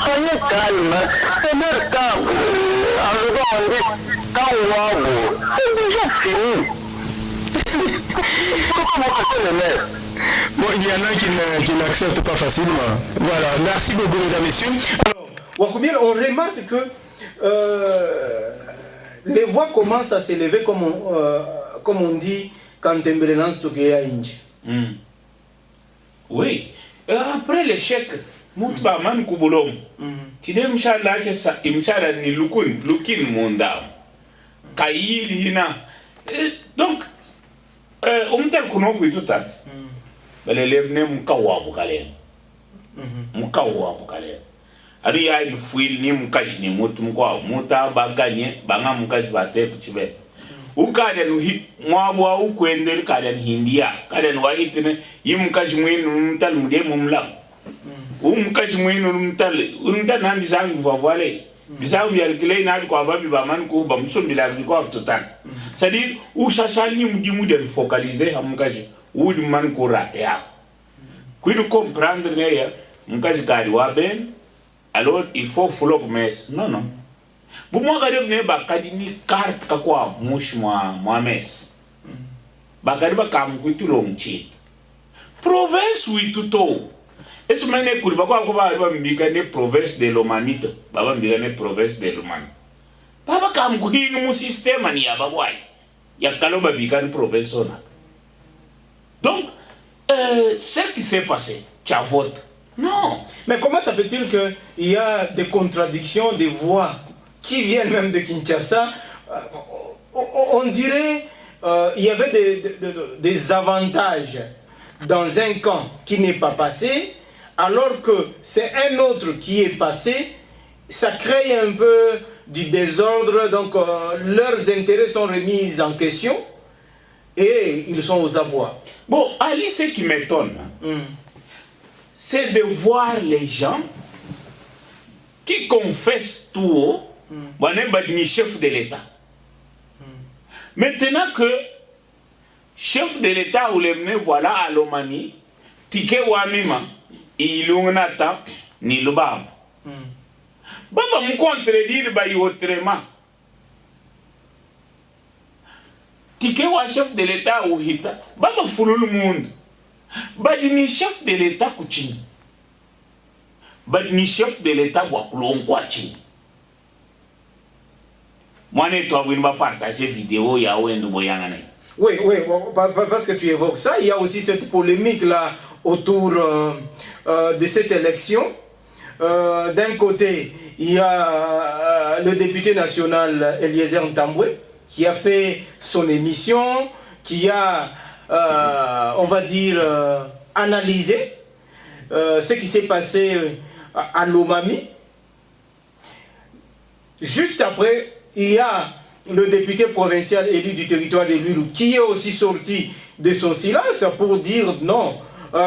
Soyez calme, c'est leur temps. En le on dit, quand waouh, c'est déjà fini. Pourquoi vous cassez le nerf? Bon, il y en a qui n'acceptent pas facilement. Voilà, merci beaucoup, mesdames, messieurs. Alors, Wakumiel, on remarque que les voix commencent à s'élever, comme on dit, quand Tembelance Tokeya Inji. Oui. Après l'échec, Moutba Man Kubolom, Tidem Shala, Imshala ni Lukin Mondam, Kaïl Hina. Donc, tel Kunoku tout à l'heure, Mkawa Bukale. Ari ya ni fuil ni mkaji ni mutu muta baganye banga mkaji bate kuchibe ukade nuhi mwabwa ukwendel kada hindia kada nwalitene yimkaji mwinu mtal mude mumla mkaji mwinu mtal nandi zangu vavale bisangu ya kile na kwa babi ba man ko ba msombila ko total c'est-à-dire ushashali mudimu de focaliser hamkaji udi man ko ratea kuidu comprendre neya mkaji kadi wa ben. Alors il faut flop mes non bu mo gade ne ba kadi ni carte ka kwa mush moi mes ba gade ba kam ku tulongchi province wi tuto es mene kul ba ko ba mbika ne province de l'Omanite ba mbika ne province de l'Oman ba kam ku hingu mu système ni aba wai ya kaloba bika ne province ona. Donc ce qui s'est passé tu as voté. Non. Mais comment ça fait-il qu'il y a des contradictions, des voix qui viennent même de Kinshasa? On dirait qu'il y avait des avantages dans un camp qui n'est pas passé, alors que c'est un autre qui est passé. Ça crée un peu du désordre, donc leurs intérêts sont remis en question et ils sont aux abois. Bon, Ali, ce qui m'étonne, c'est de voir les gens qui confessent tout haut, chef de l'État. Maintenant que chef de l'État ou les menés voilà à l'Omani, tike wamima, ilungnata ni lubam. Baba me contredire ba autrement. Tike wa chef de l'État ou hita, baba fulu le monde. Badini chef de l'État kuchini. Badini chef de l'État wakulongwa chini. Moi, toi, vous ne partager vidéo, il y a un boyangane. Oui, parce que tu évoques ça, il y a aussi cette polémique là autour de cette élection. D'un côté, il y a le député national Eliezer Ntambwe qui a fait son émission, qui a on va dire, analyser ce qui s'est passé à Lomami. Juste après, il y a le député provincial élu du territoire de Lulu qui est aussi sorti de son silence pour dire non,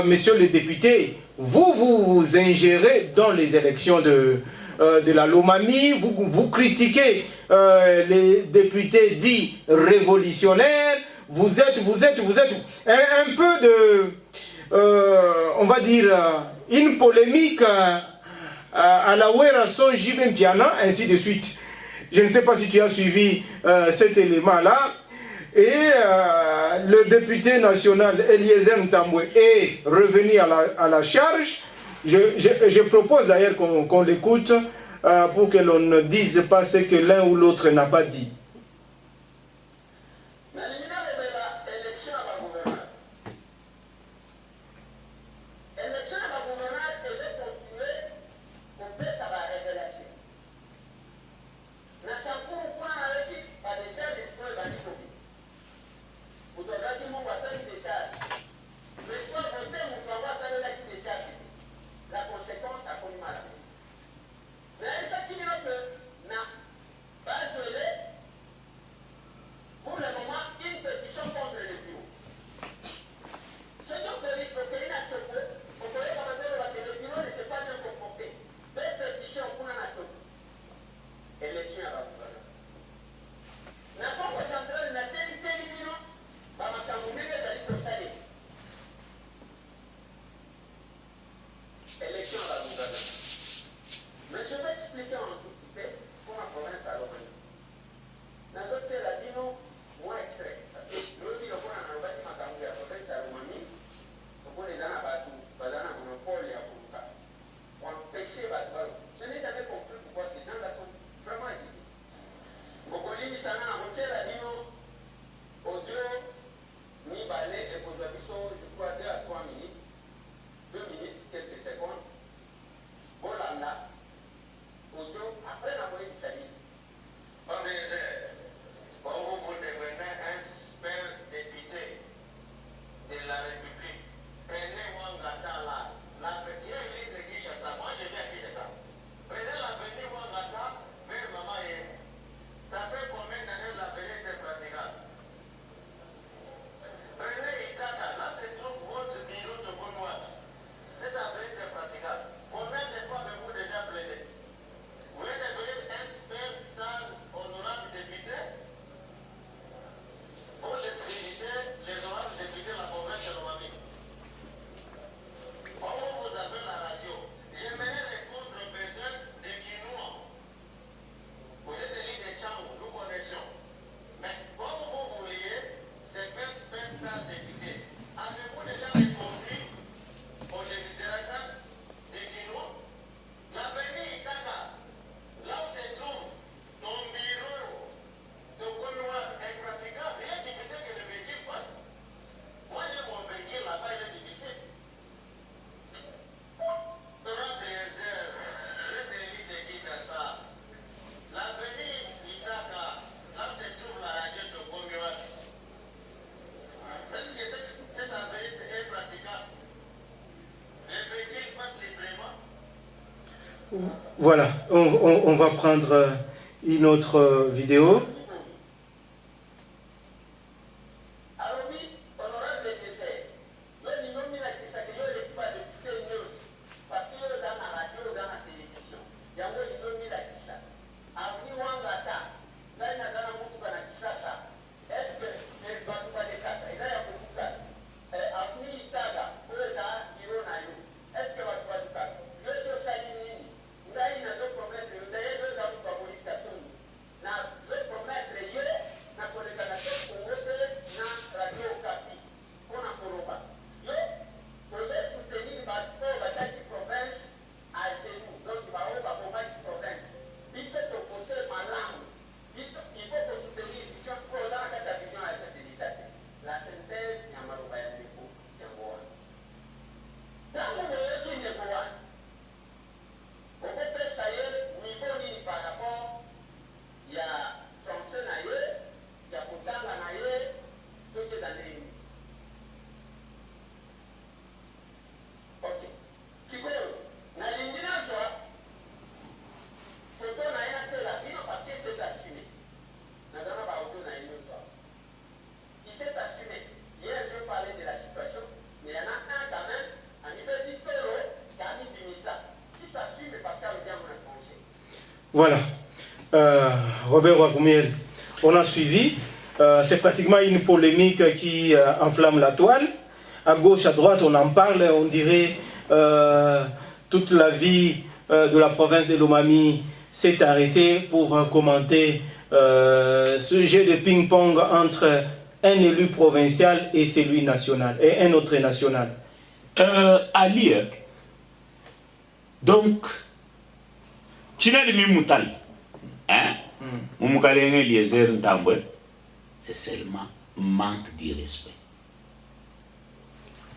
monsieur le député, vous ingérez dans les élections de la Lomami, vous critiquez les députés dits révolutionnaires. Vous êtes un peu de, on va dire, une polémique à la Wera Son Jibem Piana, ainsi de suite. Je ne sais pas si tu as suivi cet élément-là. Et le député national Eliezer Ntambwe est revenu à la charge. Je propose d'ailleurs qu'on l'écoute pour que l'on ne dise pas ce que l'un ou l'autre n'a pas dit. Voilà, on va prendre une autre vidéo. Voilà, Robert Wagumiel, on a suivi, c'est pratiquement une polémique qui enflamme la toile. À gauche, à droite, on en parle, on dirait toute la vie de la province de Lomami s'est arrêtée pour commenter ce jeu de ping-pong entre un élu provincial et celui national, et un autre national. Ali, donc, China de Mimoutal. Hein? Moumoukalen Eliezer Ntambwe. C'est seulement manque de respect.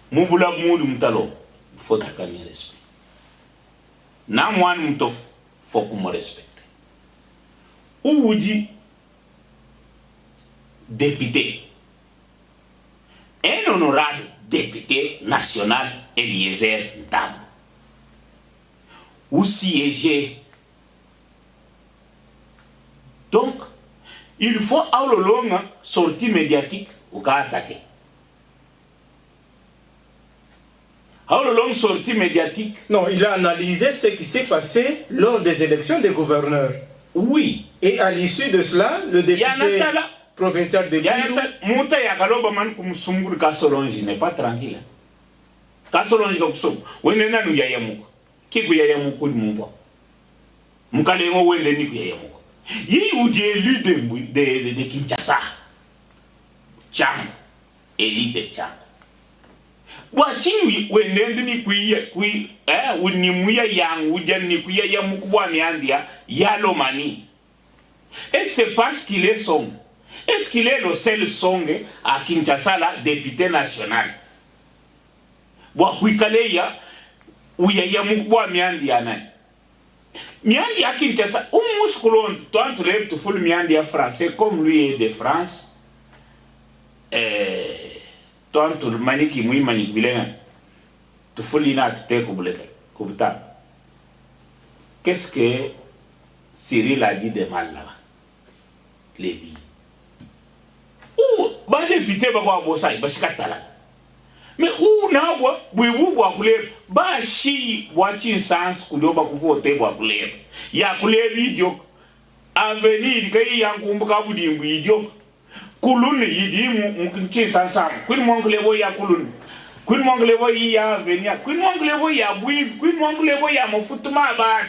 Mouboula Moudou Moutalo. Faut accueillir respect. Namouane Moutof. Faut qu'on me respecte. Où vous dit député, un honorable député national Eliezer Ntambwe, ou siéger. Donc, il faut avoir le long sortie médiatique au cas attaqué. Avoir le long sortie médiatique. Non, il a analysé ce qui s'est passé lors des élections des gouverneurs. Oui. Et à l'issue de cela, le député provincial de Bilou... Mouta Yakaloba man comme Sumbur Kassolongi n'est pas tranquille. Kassolongi comme ça. Oui, nous yayamuk. Qui est yayamuk de Mouva? Moukalengo Wendeni Yayamuk. Il y a eu des élus de Kinshasa. Tchang. Élu de Tchang. Watching Wendeni Kui, Winimuya Yang, Wudjani Kuya Yamukwa Miandia, Yalomani. Et c'est parce qu'il est son. Est-ce qu'il est le seul son à Kinshasa, là, député national? Wakwikaleya, Ouya Mukwa Miandia. Miandia Kinshasa, où Mouscoulon, toi tu rêves tout full Miandia français, comme lui est de France. Toi tu maniki mouy manik bilen, tu full l'inat te kubta. Qu'est-ce que Cyril a dit de mal là-bas? Lévi. Ou, bah député va voir Bossa, il va se casser là. Mais où n'a pas, oui, vous voyez couleur, bah chi, voici sens couleur, bah vous votez voir couleur. Il y a couleur idiot. Avenir, qu'il y a un combat vous dit idiot. Coulon, il dit mon qui sens ça. Quel manque les voyants coulon. Quel manque les voyants venir. Quel manque les voyants bouillir. Quel manque les voyants mon foutement à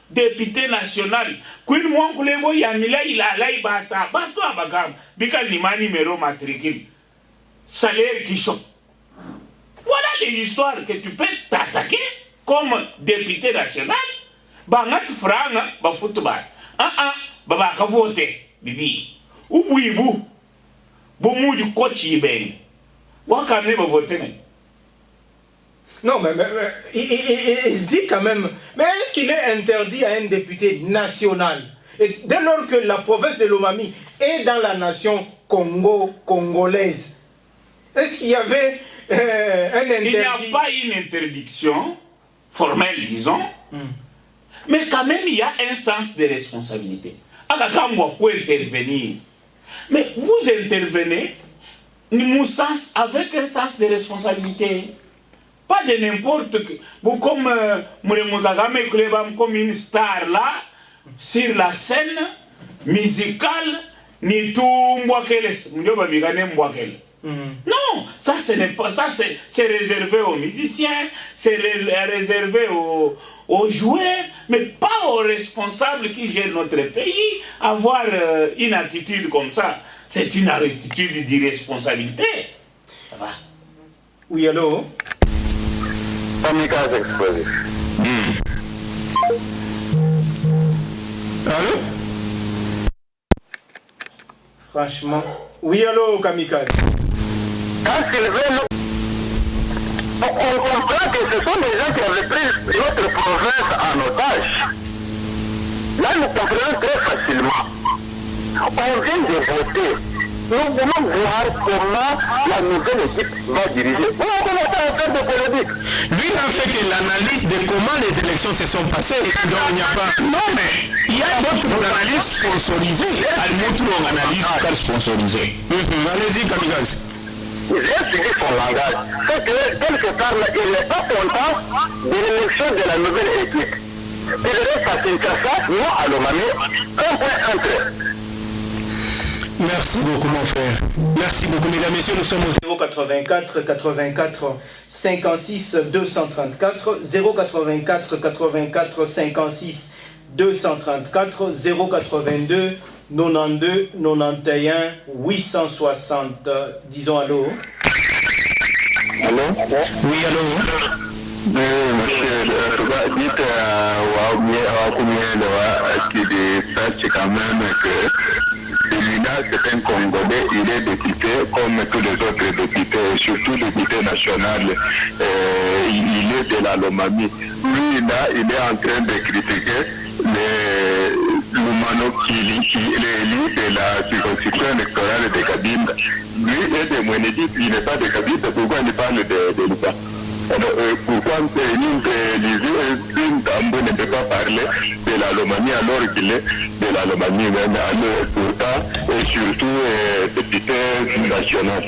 député national, quel moins que les voyants, il a l'aïbata, bateau à bagam, bikal ni mani numéro matricule, salaire qui choque. Voilà les histoires que tu peux t'attaquer comme député national. Bangat franga, ba football. Baba ka voter, bibi. Ou bouibou, boumou du coach yben. Wakame ba voter. Non, mais il dit quand même, mais est-ce qu'il est interdit à un député national? Et dès lors que la province de Lomami est dans la nation congolaise, est-ce qu'il y avait un interdit? Il n'y a pas une interdiction formelle, disons, mais quand même il y a un sens de responsabilité. Alors quand vous intervenir, mais vous intervenez, avec un sens de responsabilité. Pas de n'importe quoi. Bon, comme comme une star là, sur la scène musicale, ni tout non, ça ce n'est pas ça, c'est réservé aux musiciens, c'est réservé aux joueurs, mais pas aux responsables qui gèrent notre pays. Avoir une attitude comme ça, c'est une attitude d'irresponsabilité. Ça va? Oui, allô? Kamikaze explosif. Allô? Franchement. Oui, allô, Kamikaze. Quand Sylvain, on comprend que ce sont des gens qui avaient pris notre province en otage. Là, nous comprenons très facilement. On vient de voter. Nous voulons voir comment la nouvelle équipe va diriger. On commence à faire de politique. Lui n'a fait que l'analyse de comment les élections se sont passées. Donc il n'y a pas. Non, mais il y a d'autres analyses sponsorisées. Al-Moutou, on analyse car sponsorisée. Allez-y, Kamikaze. J'ai suivi son langage. C'est que quelque part, il n'est pas content de l'élection de la nouvelle équipe. Il reste à Kinshasa, nous à Lomami, un point entre. Merci beaucoup mon frère. Merci beaucoup mesdames et messieurs, nous sommes au 084 84 56 234 084 84 56 234 082 92 91 860. Disons allô. Allô? Oui, allô. Monsieur, dites qu'il sache quand même que celui-là, c'est un Congolais, il est député comme tous les autres députés, surtout député national, il est de la Lomami. Lui, là, il est en train de critiquer l'Umano qui est élu de la circonscription électorale de Kabinda. Lui est de Mwenedi, il n'est pas de Kabinda, pourquoi il parle de l'Uba? Pourquoi une Tambo ne peut pas parler de la Lomanie alors qu'il est de la Lomanie même, pourtant et surtout député national.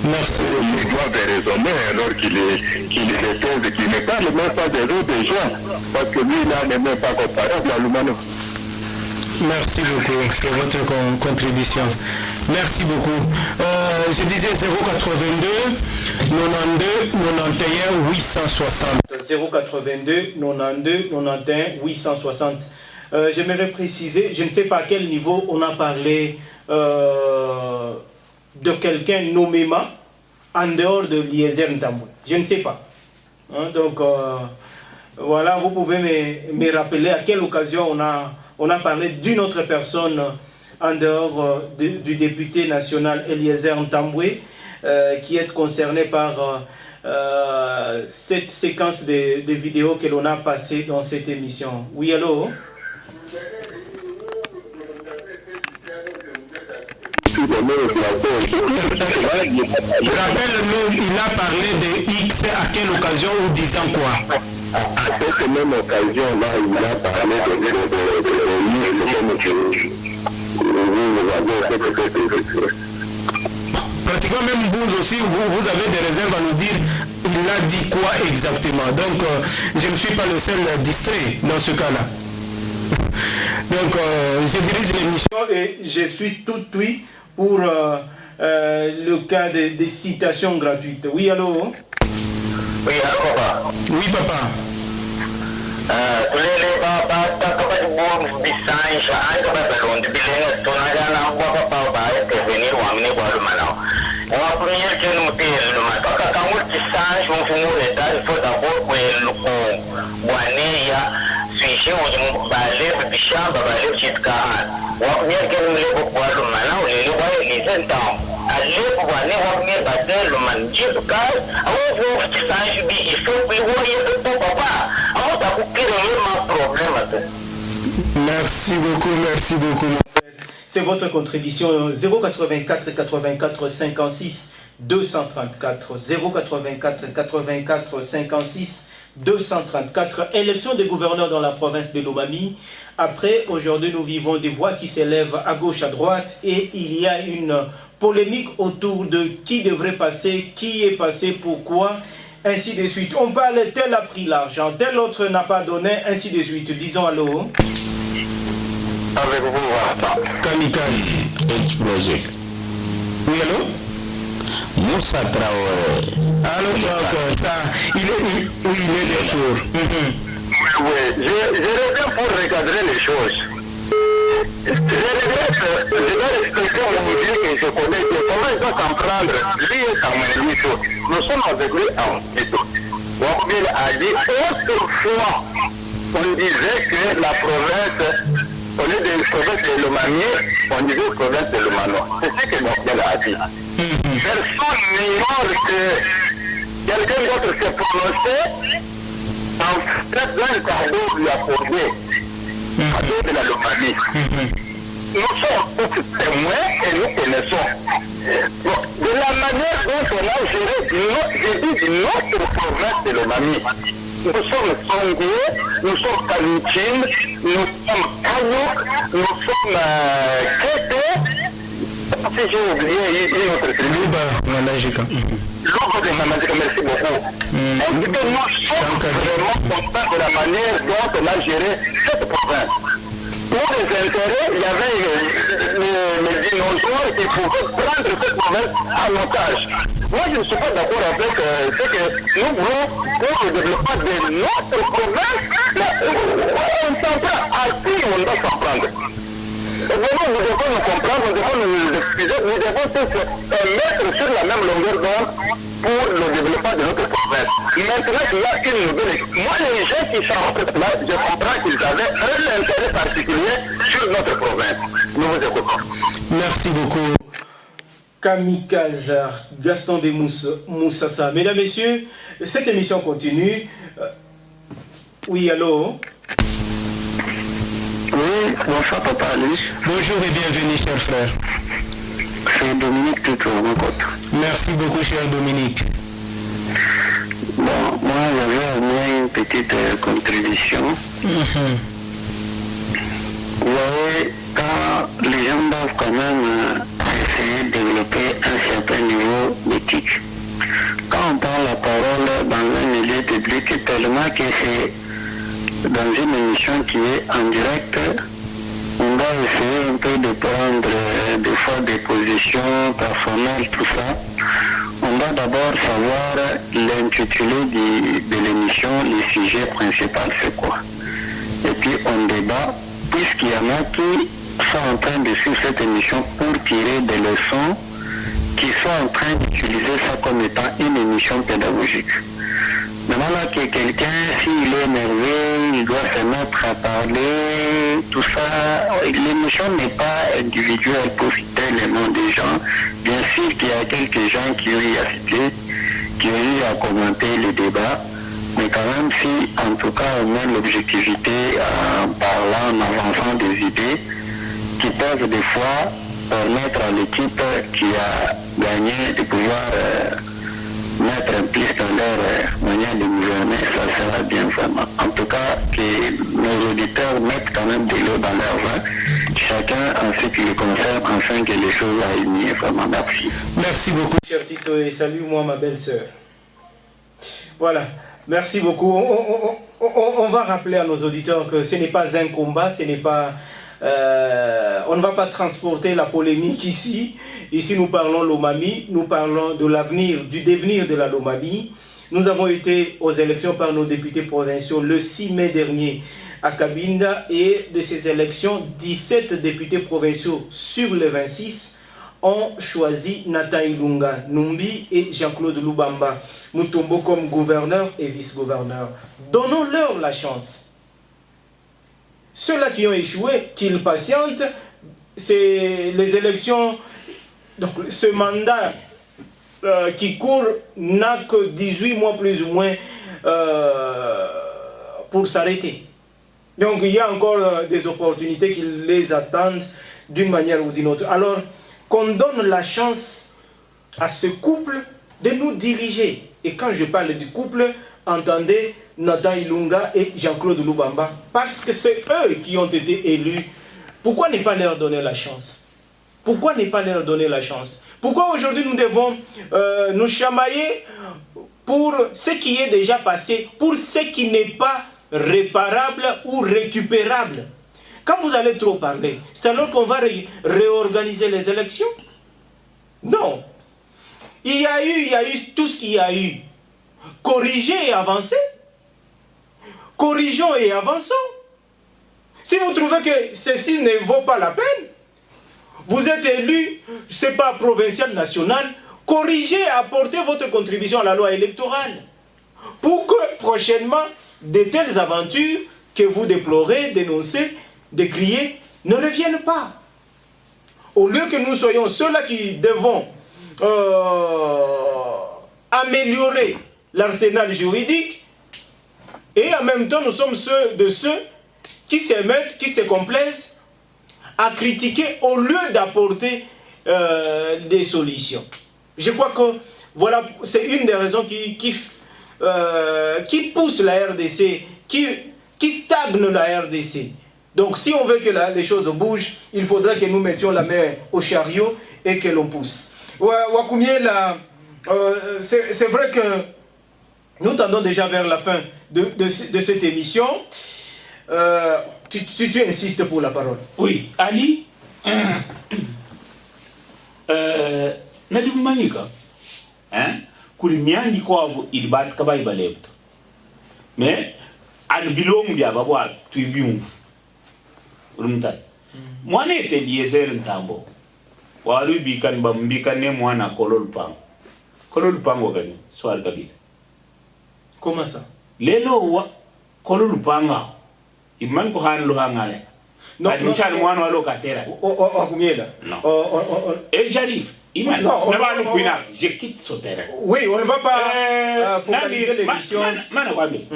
Merci. Il doit raisonner alors qu'il ne parle même pas des autres gens, parce que lui là n'est même pas comparable à l'Umano. Merci beaucoup, c'est votre contribution. Merci beaucoup. Je disais 082 92 91 860. 082 92 91 860. J'aimerais préciser, je ne sais pas à quel niveau on a parlé de quelqu'un nommément en dehors de Eliezer Ntambwe. Je ne sais pas. Hein, donc voilà, vous pouvez me rappeler à quelle occasion on a parlé d'une autre personne en dehors du député national Eliezer Ntambwe qui est concerné par cette séquence de vidéos que l'on a passées dans cette émission. Oui, allô? Rappelle-nous, il a parlé de X à quelle occasion ou disant quoi? À cette même occasion-là, il a parlé pratiquement même vous aussi, vous avez des réserves à nous dire il a dit quoi exactement. Donc je ne suis pas le seul distrait dans ce cas-là. Donc je dirige l'émission et je suis tout oui pour le cas des citations gratuites. Oui, allô? Oui, allô, papa? Oui, papa. Merci beaucoup, merci beaucoup. C'est votre contribution 084 84 56 234 084 84 56 234. Élection des gouverneurs dans la province de Lomami. Après, aujourd'hui, nous vivons des voix qui s'élèvent à gauche, à droite, et il y a une polémique autour de qui devrait passer, qui est passé, pourquoi, ainsi de suite. On parle, tel a pris l'argent, tel autre n'a pas donné, ainsi de suite. Disons allô. Avec vous, Kamikaze Explosif. Oui, allô? Moussa Traoré. Allô, donc ça, il est de retour. Oui, je reviens pour recadrer les choses. Je regrette, je dois expliquer au musée que je connais, comment il doit s'en prendre. Lui est en Mélito. Nous sommes avec lui en Mélito. Wakubile a dit, autrefois, on disait que la province, au lieu de province de Lomami, on disait province de Lomano. C'est ce que Wakubile a dit. Personne n'ignore que quelqu'un d'autre s'est prononcé en fait dans le cadeau lui a posé. Cadeau de la Lomami. Nous sommes tous témoins et nous connaissons. De la manière dont on a géré notre province de Lomami. Nous sommes Songé, nous sommes Kalichine, nous sommes Kanouk, nous sommes Kété. Si j'ai oublié une autre tribu. L'autre de Mamazika, merci beaucoup. Est-ce que nous sommes vraiment contents de la manière dont on a géré cette province? Pour les intérêts, il y avait les dinosaures qui pouvaient prendre cette province en otage. Moi, je ne suis pas d'accord avec ce que nous voulons pour le développement de notre province. On s'en prend. À qui on doit s'en prendre? Vraiment, nous devons nous comprendre, nous devons nous excuser, nous devons tous mettre sur la même longueur d'onde pour le développement de notre province. Maintenant, il y a une nouvelle. Moi, les gens qui sont là, je comprends qu'ils avaient un intérêt particulier sur notre province. Nous vous écoutons. Merci beaucoup. Kamikaze Gaston de Moussassa. Mesdames, Messieurs, cette émission continue. Oui, allô? Oui, bonsoir Papa Ali. Bonjour et bienvenue, cher frère. C'est Dominique Tuto, mon pote. Merci beaucoup, cher Dominique. Bon, moi j'avais au moins une petite contribution. Vous voyez, quand les gens doivent quand même essayer de développer un certain niveau d'éthique. Quand on prend la parole dans un milieu public, tellement que c'est dans une émission qui est en direct, on doit essayer un peu de prendre des fois des positions personnelles, tout ça. On doit d'abord savoir l'intitulé de l'émission, le sujet principal c'est quoi. Et puis on débat, puisqu'il y en a qui sont en train de suivre cette émission pour tirer des leçons, qui sont en train d'utiliser ça comme étant une émission pédagogique. Maintenant là que quelqu'un, s'il est énervé, il doit se mettre à parler, tout ça, l'émission n'est pas individuelle pour citer les noms des gens. Bien sûr qu'il y a quelques gens qui ont eu à citer, qui ont eu à commenter le débat, mais quand même si en tout cas on met l'objectivité en parlant, en avançant des idées qui peuvent des fois permettre à l'équipe qui a gagné de pouvoir mettre un plus dans leur manière de gouverner, ça sera bien vraiment. En tout cas, que nos auditeurs mettent quand même de l'eau dans leur vin, chacun en ce qui le concerne, afin que les choses aillent mieux. Vraiment, merci. Merci beaucoup. Cher Tito, et salue-moi ma belle-sœur. Voilà, merci beaucoup. On va rappeler à nos auditeurs que ce n'est pas un combat, ce n'est pas... on ne va pas transporter la polémique ici. Ici, nous parlons Lomami, nous parlons de l'avenir, du devenir de la Lomami. Nous avons été aux élections par nos députés provinciaux le 6 mai dernier à Cabinda, et de ces élections, 17 députés provinciaux sur les 26 ont choisi Nathan Ilunga Numbi et Jean-Claude Lubamba Mutombo comme gouverneur et vice-gouverneur. Donnons-leur la chance. Ceux-là qui ont échoué, qu'ils patientent, c'est les élections. Donc ce mandat qui court n'a que 18 mois plus ou moins pour s'arrêter. Donc il y a encore des opportunités qui les attendent d'une manière ou d'une autre. Alors qu'on donne la chance à ce couple de nous diriger. Et quand je parle du couple, entendez Nathan Ilunga et Jean-Claude Lubamba, parce que c'est eux qui ont été élus. Pourquoi ne pas leur donner la chance? Pourquoi ne pas leur donner la chance? Pourquoi aujourd'hui nous devons nous chamailler pour ce qui est déjà passé, pour ce qui n'est pas réparable ou récupérable? Quand vous allez trop parler, c'est alors qu'on va réorganiser les élections? Non. Il y a eu tout ce qu'il y a eu. Corriger et avancer. Corrigeons et avançons. Si vous trouvez que ceci ne vaut pas la peine, vous êtes élu, je ne sais pas, provincial, national, corrigez, apportez votre contribution à la loi électorale pour que prochainement, de telles aventures que vous déplorez, dénoncez, décriez, ne reviennent pas. Au lieu que nous soyons ceux-là qui devons améliorer l'arsenal juridique, et en même temps nous sommes ceux qui se mettent, qui se complaisent à critiquer au lieu d'apporter des solutions. Je crois que voilà, c'est une des raisons qui pousse la RDC, qui stagne la RDC. Donc si on veut que les choses bougent, il faudra que nous mettions la main au chariot et que l'on pousse. Wakumiela, c'est vrai que nous tendons déjà vers la fin de cette émission. Tu insistes pour la parole. Oui, Ali, Nadim Manika, Kulimiani Kwabo, il bat Kabai Balebto. Mais, Al Bilom Biababa, tu bium. Mwana Eliezer Ntambo. Walu bikan bambikane mwana Kolol Pango. Kolol Pango gani? Soal Kabila. Comment ça? Lelo wa Kolol Pango. Iman ko han lo hangale. Non, mchal mwana walo katera. Akumiela. Non. Et j'arrive. Iman. Non, je quitte ce terrain. Oui, on ne va pas focaliser l'émission. Mana kwambi.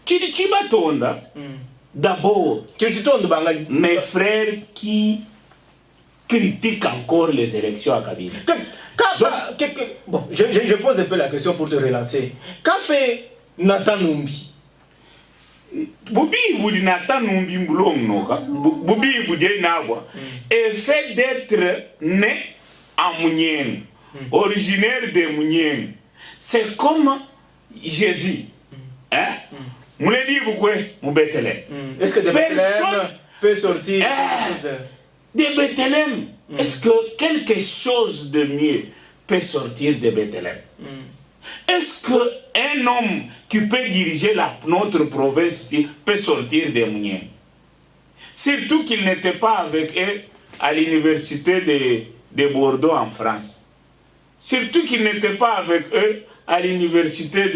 Chiba tonda. D'abord, mes frères qui critiquent encore les élections à Kabila. Bon, je pose un peu la question pour te relancer. Qu'a fait Nathan Numbi? Boubi Boudi Nathan Numbi Mboulong, Boubi Boudi Nawa, est fait d'être né à Mounien, originaire de Mounien. C'est comme Jésus. Hein? Mouledi Boukwe, Moubetele. Est-ce que de Bethléem peut sortir de Bethléem? Est-ce que quelque chose de mieux peut sortir de Bethléem? Est-ce qu'un homme qui peut diriger notre province peut sortir de Mounien? Surtout qu'il n'était pas avec eux à l'université de Bordeaux en France. Surtout qu'il n'était pas avec eux à l'université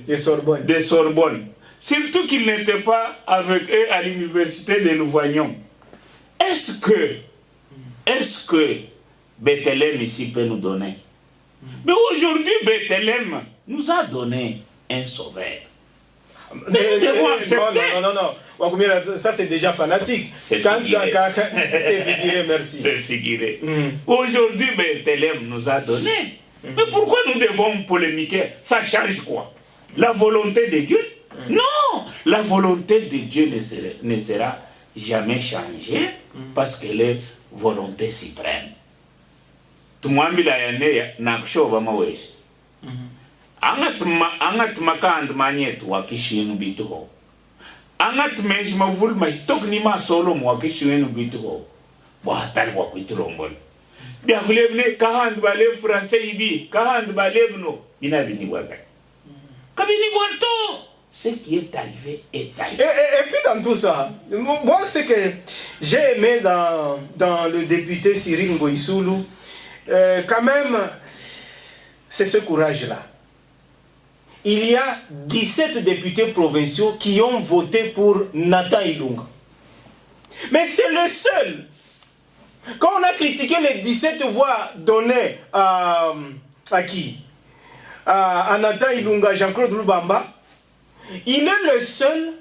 de Sorbonne. Surtout qu'il n'était pas avec eux à l'université de Louvagnons. Est-ce que Bethléem ici peut nous donner? Mais aujourd'hui, Bethléem nous a donné un sauveur. Non. Ça c'est déjà fanatique. C'est figuré, merci. C'est figuré. Aujourd'hui, Bethléem nous a donné. Mais pourquoi nous devons polémiquer? Ça change quoi? La volonté de Dieu? Non! La volonté de Dieu ne sera jamais changée parce qu'elle est volonté suprême. Tumwambila yane nakushova maweshi. Angat makand manyet wakishinu bituho. Angat mej mavul mahitok ni masolo wakishinu bituho. Wahatali wakuitrombol. Biakulebne kahand balev français ibi, kahand balevno bina bini wakai. Kabini wanto. Ce qui est arrivé est arrivé. Et puis dans tout ça, moi ce que j'ai aimé dans le député Cyril Ngoïsoulou, quand même, c'est ce courage-là. Il y a 17 députés provinciaux qui ont voté pour Nathan Ilunga. Mais c'est le seul. Quand on a critiqué les 17 voix données à qui? À Nathan Ilunga, Jean-Claude Lubamba, il est le seul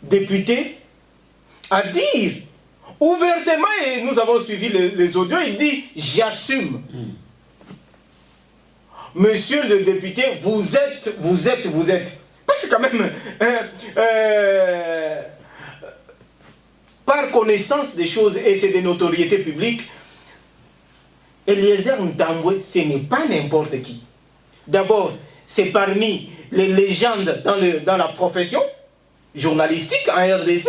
député à dire ouvertement, et nous avons suivi les audios, il dit « j'assume ». Monsieur le député, vous êtes. Parce que quand même, par connaissance des choses, et c'est des notoriétés publiques, Eliezer Ntambwe, ce n'est pas n'importe qui. D'abord, c'est parmi les légendes dans la profession journalistique en RDC.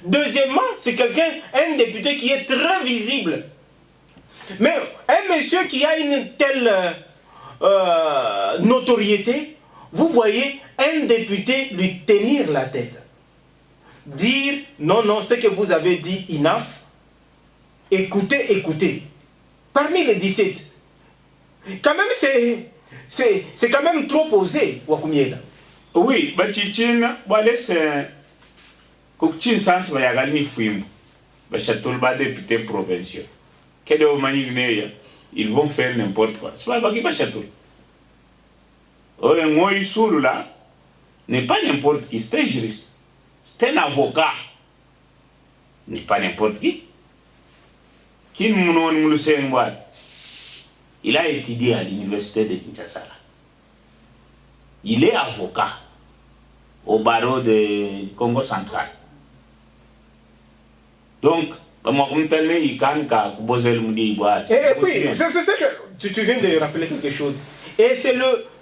Deuxièmement, c'est un député qui est très visible. Mais un monsieur qui a une telle notoriété, vous voyez un député lui tenir la tête. Dire non, ce que vous avez dit, enough. Écoutez. Parmi les 17, quand même c'est quand même trop posé, Wakumiela. Oui, mais Tchitchine, c'est Kukchin Sans Vayagali Fouim, Bachatolba député provinciaux. Ils vont faire n'importe quoi. C'est pas Baki Bachatol. Or, un Moïsoul là n'est pas n'importe qui, c'est un juriste. C'est un avocat. N'est pas n'importe qui. Qui nous le sait. Il a étudié à l'université de Kinshasa. Il est avocat au barreau de Congo central. Donc, Et puis, c'est que tu viens de rappeler quelque chose. Et c'est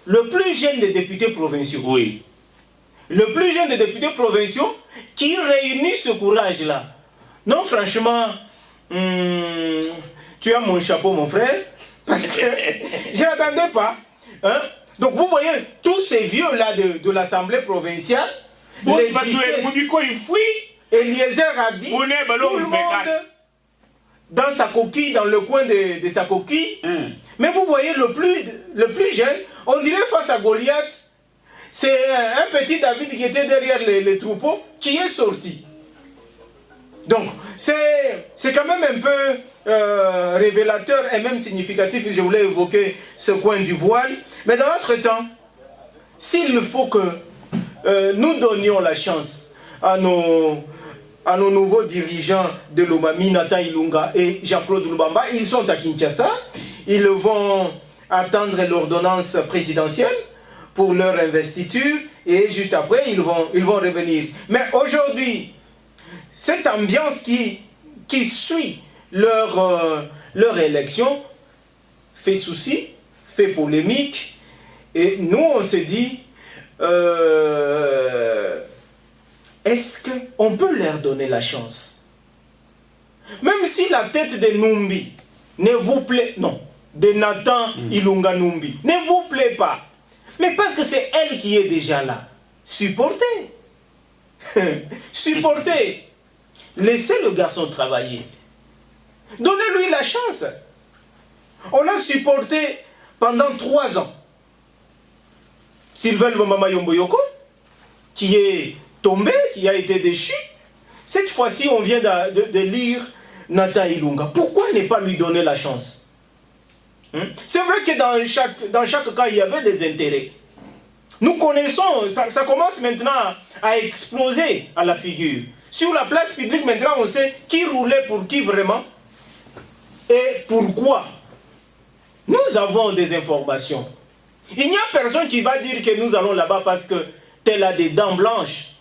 le plus jeune des députés provinciaux. Oui. Le plus jeune des députés provinciaux qui réunit ce courage-là. Non, franchement, tu as mon chapeau, mon frère, parce que je n'attendais pas. Hein? Donc vous voyez, tous ces vieux-là de l'Assemblée provinciale, les 17... Eliezer a dit, tout le monde dans sa coquille, dans le coin de sa coquille. Mais vous voyez le plus jeune, on dirait face à Goliath, c'est un petit David qui était derrière les troupeaux qui est sorti. Donc, c'est quand même un peu révélateur et même significatif. Je voulais évoquer ce coin du voile. Mais dans notre temps, s'il faut que nous donnions la chance à nos nouveaux dirigeants de l'Omami, Nathan Ilunga et Jean-Claude Lubamba, ils sont à Kinshasa. Ils vont attendre l'ordonnance présidentielle pour leur investiture et juste après, ils vont revenir. Mais aujourd'hui, cette ambiance qui suit leur élection fait souci, fait polémique. Et nous, on se dit, est-ce qu'on peut leur donner la chance? Même si la tête de Numbi ne vous plaît, non, de Nathan Ilunga Numbi ne vous plaît pas, mais parce que c'est elle qui est déjà là, supportez. Supportez. Laissez le garçon travailler. Donnez-lui la chance. On a supporté pendant 3 ans Sylvain Lomama Yomboyoko, qui est tombé, qui a été déchu. Cette fois-ci, on vient de lire Nathan Ilunga. Pourquoi ne pas lui donner la chance? C'est vrai que dans chaque cas, il y avait des intérêts. Nous connaissons, ça commence maintenant à exploser à la figure. Sur la place publique, maintenant, on sait qui roulait pour qui vraiment et pourquoi. Nous avons des informations. Il n'y a personne qui va dire que nous allons là-bas parce que tel a des dents blanches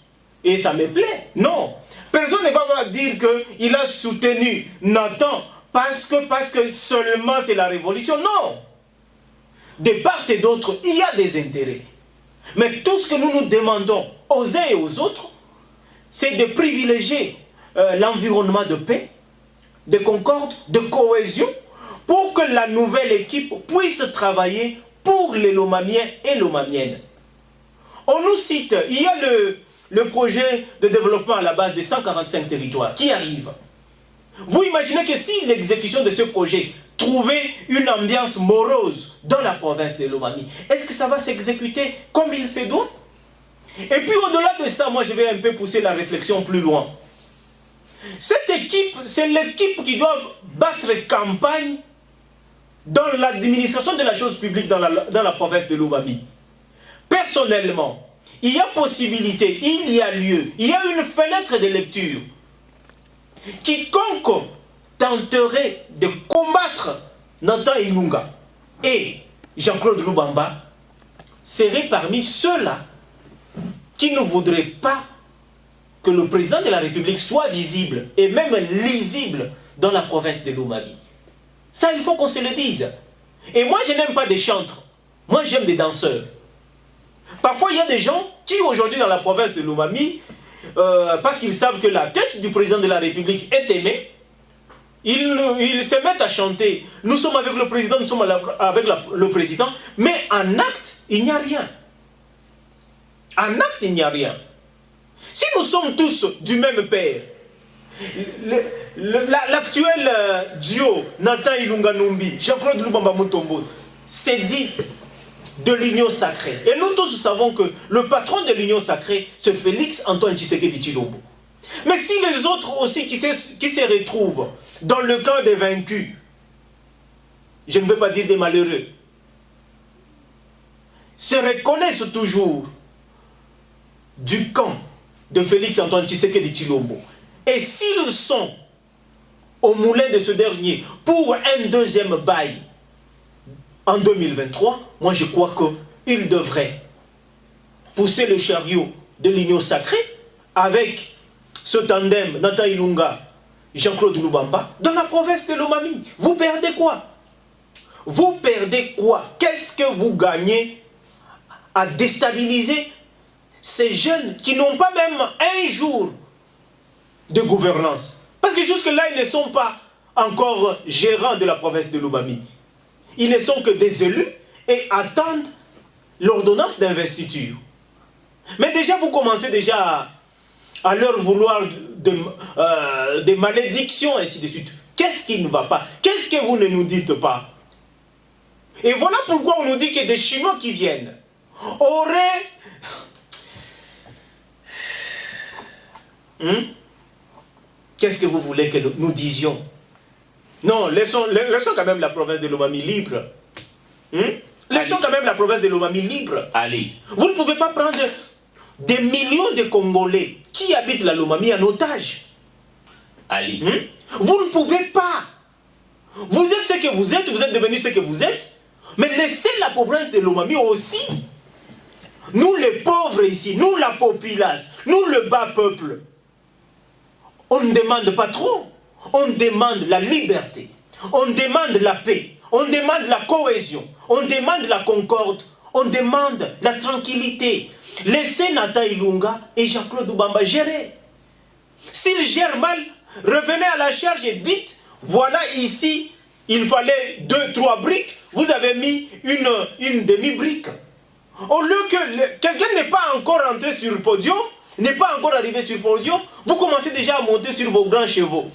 et ça me plaît. Non. Personne ne va dire qu'il a soutenu Nathan parce que seulement c'est la révolution. Non. De part et d'autre, il y a des intérêts. Mais tout ce que nous nous demandons aux uns et aux autres, c'est de privilégier l'environnement de paix, de concorde, de cohésion, pour que la nouvelle équipe puisse travailler pour les Lomamiens et Lomamiennes. On nous cite, il y a le projet de développement à la base des 145 territoires qui arrive. Vous imaginez que si l'exécution de ce projet trouvait une ambiance morose dans la province de Lomami, est-ce que ça va s'exécuter comme il se doit? Et puis au-delà de ça, moi je vais un peu pousser la réflexion plus loin. Cette équipe, c'est l'équipe qui doit battre campagne dans l'administration de la chose publique dans la province de Lomami. Personnellement, il y a possibilité, il y a lieu, il y a une fenêtre de lecture. Quiconque tenterait de combattre Nathan Ilunga et Jean-Claude Lubamba serait parmi ceux-là qui ne voudraient pas que le président de la République soit visible et même lisible dans la province de Lomami. Ça, il faut qu'on se le dise. Et moi, je n'aime pas des chantres. Moi, j'aime des danseurs. Parfois, il y a des gens qui, aujourd'hui, dans la province de Lomami, parce qu'ils savent que la tête du président de la République est aimée, ils se mettent à chanter. Nous sommes avec le président, nous sommes avec le président, mais en acte, il n'y a rien. En acte, il n'y a rien. Si nous sommes tous du même père, l'actuel duo Nathan Ilunga Numbi, Jean-Claude Lubamba Mutombo, c'est dit de l'union sacrée. Et nous tous savons que le patron de l'union sacrée, c'est Félix Antoine Tshisekedi Tshilombo. Mais si les autres aussi qui se retrouvent dans le camp des vaincus, je ne veux pas dire des malheureux, se reconnaissent toujours du camp de Félix Antoine Tshisekedi Tshilombo, et s'ils sont au moulin de ce dernier pour un deuxième bail en 2023, moi je crois qu'ils devraient pousser le chariot de l'union sacrée avec ce tandem Nathan Ilunga, Jean-Claude Lubamba dans la province de Lomami. Vous perdez quoi? Vous perdez quoi? Qu'est-ce que vous gagnez à déstabiliser ces jeunes qui n'ont pas même un jour de gouvernance? Parce que jusque-là, ils ne sont pas encore gérants de la province de Lomami. Ils ne sont que des élus et attendent l'ordonnance d'investiture. Mais déjà, vous commencez déjà à leur vouloir des malédictions, ainsi de suite. Qu'est-ce qui ne va pas? Qu'est-ce que vous ne nous dites pas? Et voilà pourquoi on nous dit que des Chinois qui viennent auraient... Qu'est-ce que vous voulez que nous disions? Non, laissons quand même la province de Lomami libre. Laissons quand même la province de Lomami libre. Ali. Vous ne pouvez pas prendre des millions de Congolais qui habitent la Lomami en otage. Ali. Vous ne pouvez pas. Vous êtes ce que vous êtes devenu ce que vous êtes, mais laissez la province de Lomami aussi. Nous les pauvres ici, nous la populace, nous le bas peuple, on ne demande pas trop. On demande la liberté, on demande la paix, on demande la cohésion, on demande la concorde, on demande la tranquillité. Laissez Nathan Ilunga et Jean-Claude Lubamba gérer. S'ils gèrent mal, revenez à la charge et dites, voilà ici, il fallait 2-3 briques, vous avez mis une demi-brique. Au lieu que quelqu'un n'est pas encore rentré sur le podium, n'est pas encore arrivé sur le podium, vous commencez déjà à monter sur vos grands chevaux.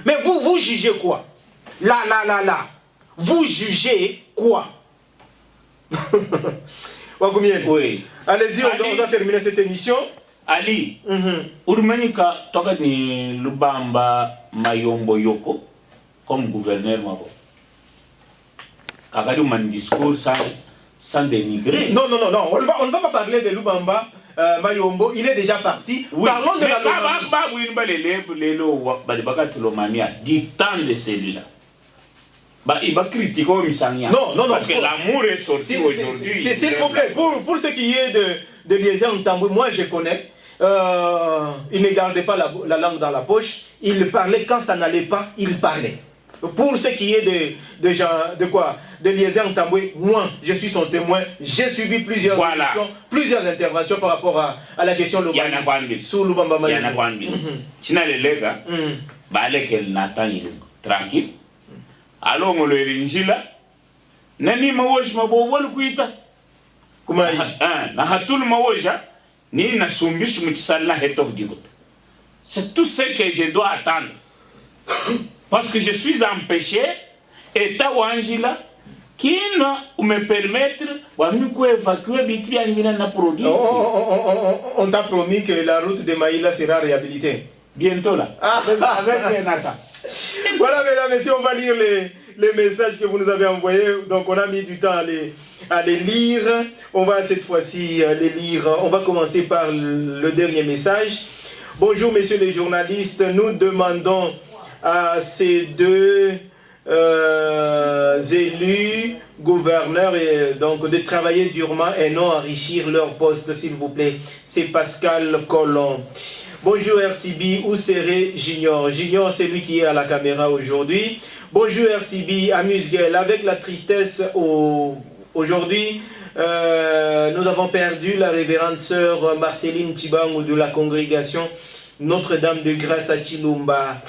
Mais vous jugez quoi? Là. Vous jugez quoi? Oui. Allez-y, on doit terminer cette émission. Ali, Urmanika, Togani Lubamba Mayombo Yoko, comme gouverneur Mabo. Kakadu man discours sans dénigrer. Non. On ne va pas parler de Lubamba Mayombo, il est déjà parti. Oui. Parlons de la Lomami. Du temps de celui-là. Il va critiquer au Missania. Non. Parce que l'amour est sorti aujourd'hui. S'il vous plaît, pour ce qui est de Liaison Tambou, moi je connais. Il ne gardait pas la langue dans la poche. Il parlait quand ça n'allait pas, il parlait. Pour ce qui est de Liaison Tamboué, moi, je suis son témoin. J'ai suivi plusieurs interventions par rapport à la question Lubamba. Sous Lubamba Mayombo. Tina le lega, balek Nathan tranquille. Alors on le rinjila. Nani mawosh mabowal kuita. Kuma na hatul mawoja ni na sumbish mukisalla hetok digot. C'est tout ce que je dois attendre. Parce que je suis empêché, État Wangila, qui me permettre d'évacuer na produit. On t'a promis que la route de Maïla sera réhabilitée. Bientôt là. Avec Nathan. Voilà, mesdames et messieurs, on va lire les messages que vous nous avez envoyés. Donc, on a mis du temps à les lire. On va cette fois-ci les lire. On va commencer par le dernier message. Bonjour, messieurs les journalistes. Nous demandons à ces deux élus, gouverneurs, donc de travailler durement et non enrichir leur poste, s'il vous plaît. C'est Pascal Collomb. Bonjour RCB, où serait Junior? Junior, c'est lui qui est à la caméra aujourd'hui. Bonjour RCB, amuse-gueule. Avec la tristesse aujourd'hui, nous avons perdu la révérende sœur Marceline Chibangu de la congrégation Notre-Dame de Grâce à Chilumba.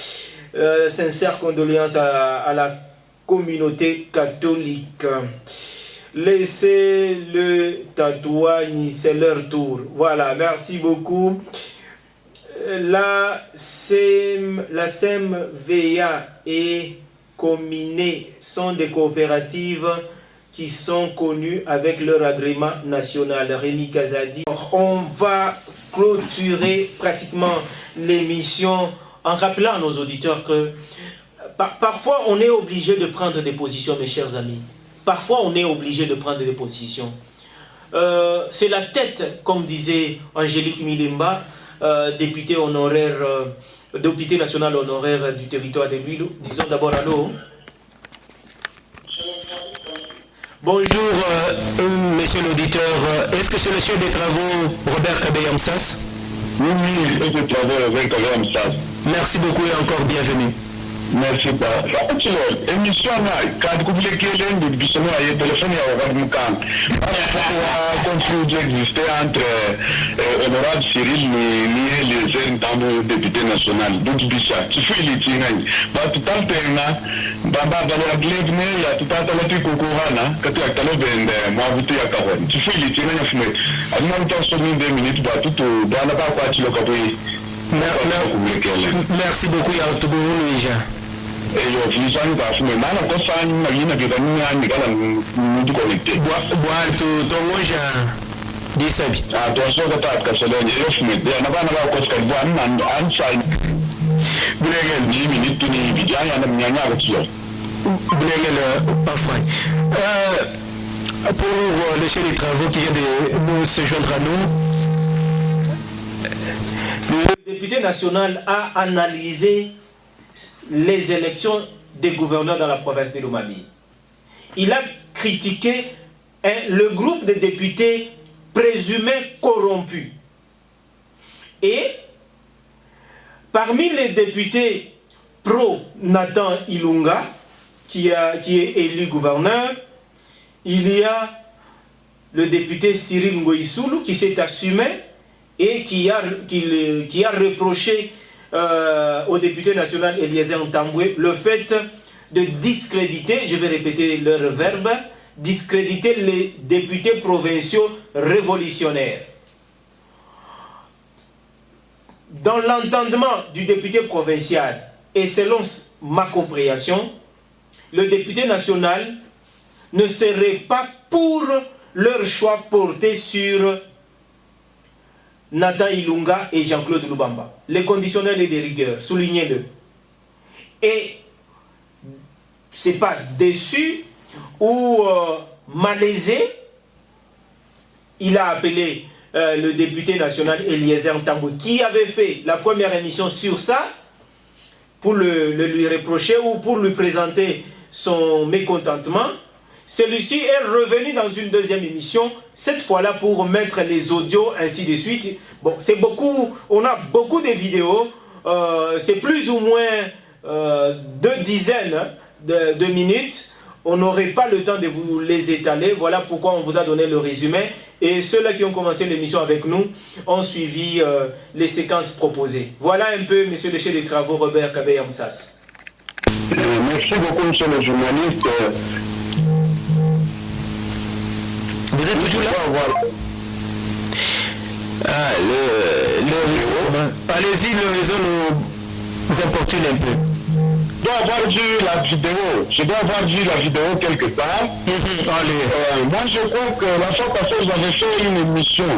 Sincères condoléances à la communauté catholique. Laissez le tatouage, c'est leur tour. Voilà, merci beaucoup. La SEMVA et Cominé sont des coopératives qui sont connues avec leur agrément national. Rémi Kazadi. On va clôturer pratiquement l'émission en rappelant à nos auditeurs que parfois on est obligé de prendre des positions, mes chers amis. Parfois on est obligé de prendre des positions. C'est la tête, comme disait Angélique Milimba, député honoraire, député national honoraire du territoire de l'Huile. Disons d'abord allô. Bonjour, monsieur l'auditeur. Est-ce que c'est le chef des travaux Robert Kabeyamsas? Oui, chef des travaux Robert Kabeyamsas. Merci beaucoup et encore bienvenue. Merci pas. Émission quand vous voulez que l'un des bisous à téléphone à Ouadmoukan. Un conflit existait entre Honorable Cyril et les Tambou député national. Donc Bissa, qui fait les tigres. Bah tout à l'heure, Baba Bala Glebne, il y a tout à l'heure qui Kokorana, quand tu as talé ben moi vous à Caron. Tu fais les tigres à fumer. À moins de temps sur 2 minutes, bah tout dans la part tu le capouille. Merci beaucoup, Yaoutoubou Louija. Pour le chef des travaux qui vient de se joindre à nous, le député national a analysé les élections des gouverneurs dans la province de Lomami. Il a critiqué le groupe de députés présumés corrompus. Et parmi les députés pro-Nathan Ilunga, qui est élu gouverneur, il y a le député Cyril Ngoïsoulou qui s'est assumé et qui a reproché au député national Eliezer Ntambwe le fait de discréditer, je vais répéter leur verbe, discréditer les députés provinciaux révolutionnaires. Dans l'entendement du député provincial et selon ma compréhension, le député national ne serait pas pour leur choix porté sur Nathan Ilunga et Jean-Claude Lubamba. Le conditionnel est de rigueur, soulignez-le. Et c'est pas déçu ou malaisé, il a appelé le député national Eliezer Ntambwe, qui avait fait la première émission sur ça, pour le lui reprocher ou pour lui présenter son mécontentement. Celui-ci est revenu dans une deuxième émission, cette fois-là pour mettre les audios, ainsi de suite. Bon, c'est beaucoup, on a beaucoup de vidéos, c'est plus ou moins 2 dizaines de minutes. On n'aurait pas le temps de vous les étaler, voilà pourquoi on vous a donné le résumé. Et ceux-là qui ont commencé l'émission avec nous ont suivi les séquences proposées. Voilà un peu, monsieur le chef des travaux, Robert Kabé-Amsas. Merci beaucoup, monsieur le journaliste. Vous êtes toujours là? Le réseau. Allez-y, le réseau nous importune un peu. Je dois avoir vu la vidéo quelque part. Moi, je crois que la fois passée, vous avez fait une émission.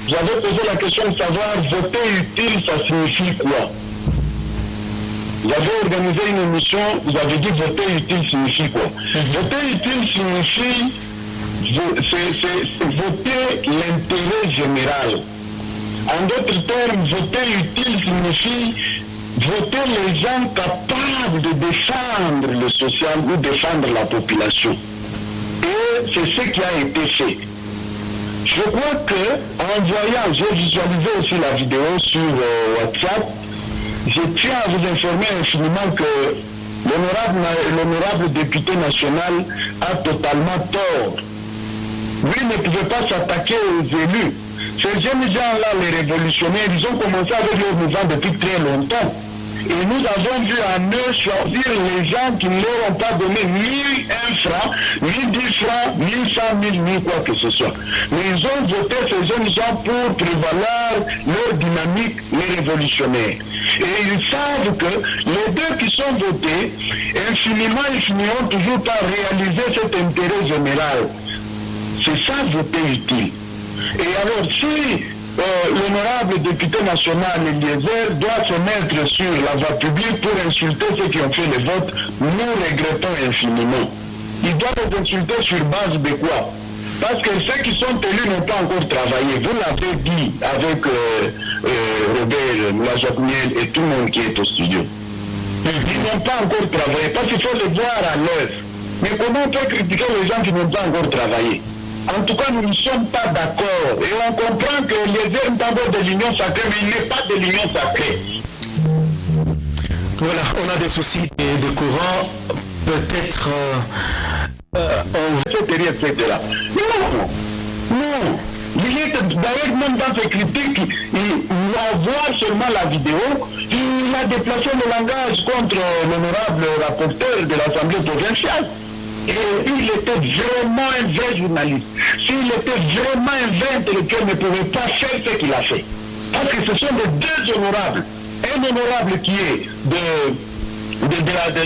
Vous avez posé la question de savoir voter utile, ça signifie quoi? Vous avez organisé une émission, vous avez dit voter utile signifie quoi? Voter utile signifie c'est voter l'intérêt général. En d'autres termes, voter utile signifie voter les gens capables de défendre le social ou défendre la population. Et c'est ce qui a été fait. Je crois que, en voyant, j'ai visualisé aussi la vidéo sur WhatsApp, je tiens à vous informer infiniment que l'honorable député national a totalement tort. Lui ne pouvait pas s'attaquer aux élus. Ces jeunes gens-là, les révolutionnaires, ils ont commencé avec leur mouvement depuis très longtemps. Et nous avons vu en eux choisir les gens qui ne leur ont pas donné ni 1 franc, ni 10 francs, ni 100 000, ni quoi que ce soit. Mais ils ont voté ces jeunes gens pour prévaloir leur dynamique, les révolutionnaires. Et ils savent que les deux qui sont votés, infiniment, ils finiront toujours par réaliser cet intérêt général. C'est ça voter utile. Et alors si l'honorable député national Eliezer doit se mettre sur la voie publique pour insulter ceux qui ont fait les votes, nous regrettons infiniment. Il doit les insulter sur base de quoi? Parce que ceux qui sont élus n'ont pas encore travaillé. Vous l'avez dit avec Robert Moulajak-Miel et tout le monde qui est au studio. Ils n'ont pas encore travaillé, parce qu'il faut le voir à l'œuvre. Mais comment on peut critiquer les gens qui n'ont pas encore travaillé? En tout cas, nous ne sommes pas d'accord. Et on comprend que les hommes d'abord de l'Union sacrée, mais il n'est pas de l'Union sacrée. Voilà, on a des soucis de courant. Peut-être etc. Non. D'ailleurs, même dans ses critiques, il voit seulement la vidéo. Il a déplacé le langage contre l'honorable rapporteur de l'Assemblée provinciale. Et il était vraiment un vrai journaliste. S'il était vraiment un vrai intellectuel, il ne pouvait pas faire ce qu'il a fait. Parce que ce sont les deux honorables. Un honorable qui est de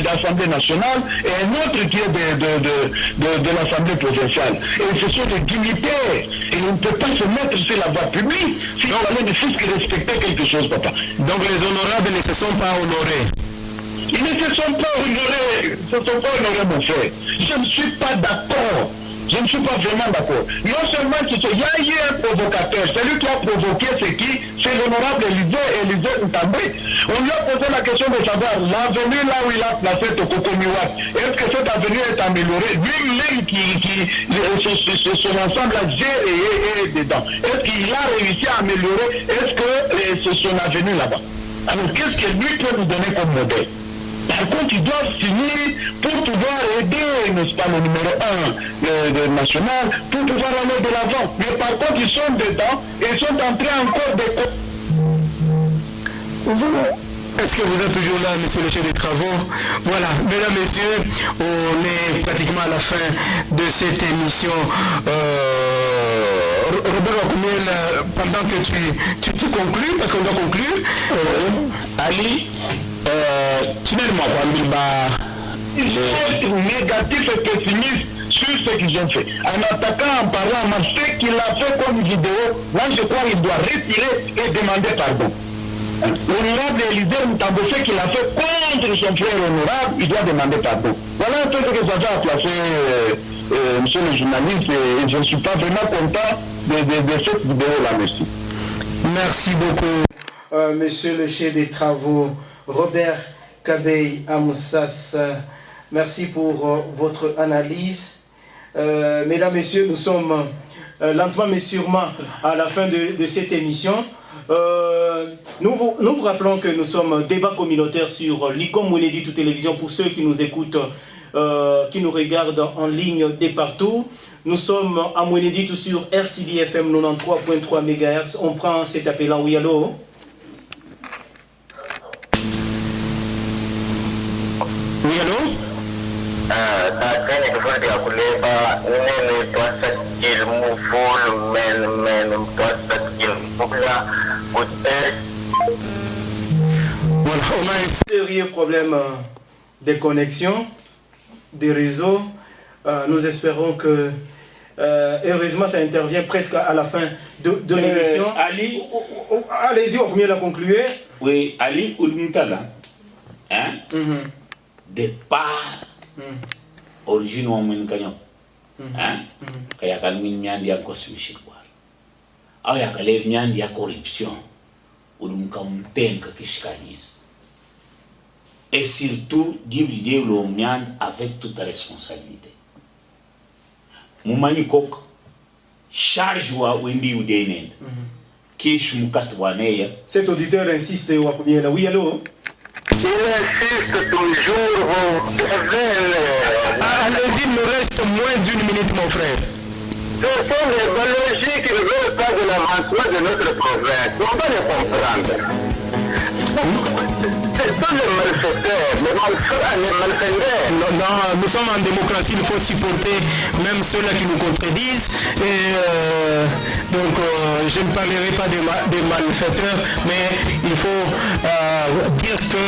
l'Assemblée nationale et un autre qui est de l'Assemblée provinciale. Et ce sont des dignitaires. Et on ne peut pas se mettre sur la voie publique s'il fallait ne fût-ce que respecter quelque chose, papa. Donc les honorables ne se sont pas honorés. Ils ne se sont pas honorés, mon frère. Je ne suis pas d'accord. Je ne suis pas vraiment d'accord. Non seulement il y a eu un provocateur, celui qui a provoqué c'est l'honorable Élisée Ntambwe. On lui a posé la question de savoir l'avenue là où il a placé Tokoko Miwat. Est-ce que cette avenue est améliorée? Lui-même son ensemble là, j'ai dedans. Est-ce qu'il a réussi à améliorer? Est-ce que c'est son avenue là-bas? Alors qu'est-ce que lui peut nous donner comme modèle? Par contre, ils doivent signer pour pouvoir aider, n'est-ce pas, le numéro 1 national, pour pouvoir aller de l'avant. Mais par contre, ils sont dedans et ils sont en train encore de... Est-ce que vous êtes toujours là, monsieur le chef des travaux? Voilà, mesdames, messieurs, on est pratiquement à la fin de cette émission. Robert Wakumiel, pendant que tu conclues, parce qu'on doit conclure, Ali, tu n'es pas il faut être négatif et pessimiste sur ce qu'ils ont fait. En attaquant, en parlant, mais ce qu'il a fait comme vidéo, moi je crois qu'il doit retirer et demander pardon. L'honorable Élisée Ntambwe, ce qu'il a fait contre son frère honorable, il doit demander pardon. Voilà un peu ce que j'avais à placer, monsieur le journaliste, et je ne suis pas vraiment content de cette vidéo-là, merci. Merci beaucoup. Monsieur le chef des travaux, Robert Kabey Amoussas, merci pour votre analyse. Mesdames, Messieurs, nous sommes lentement mais sûrement à la fin de cette émission. Nous vous rappelons que nous sommes débat communautaire sur l'ICOM Mweneditu Télévision pour ceux qui nous écoutent, qui nous regardent en ligne de partout. Nous sommes à Mweneditu sur RCV FM 93.3 MHz. On prend cet appelant. Oui, allô? Oui, allô? Voilà, on a un sérieux problème de connexion, des réseaux. Nous espérons que, heureusement, ça intervient presque à la fin de l'émission. Ali, allez-y, on vient la conclure. Oui, Ali Oulmutala, hein? De par origine wa mwen kanyo, hein? Kaya kan min nyandi ya kosmishi kwa. Au ya kale nyandi ya corruption. Ulumka mtenka kishikanis. Et surtout, d'hybrider l'omnian avec toute responsabilité. Moumani kok, charge wa wendi udenen. Kish mukat waneya. Cet auditeur insiste, Wakumiela. Oui, allô? Il insiste toujours, allez-y, il me reste moins d'une minute, mon frère. Ce sont les logiques qui ne veulent pas de l'avancement de notre province. On va les comprendre. Ce sont les malfaiteurs, les malfaiteurs. Non, nous sommes en démocratie, il faut supporter même ceux-là qui nous contredisent. Et donc, je ne parlerai pas des malfaiteurs, mais il faut dire que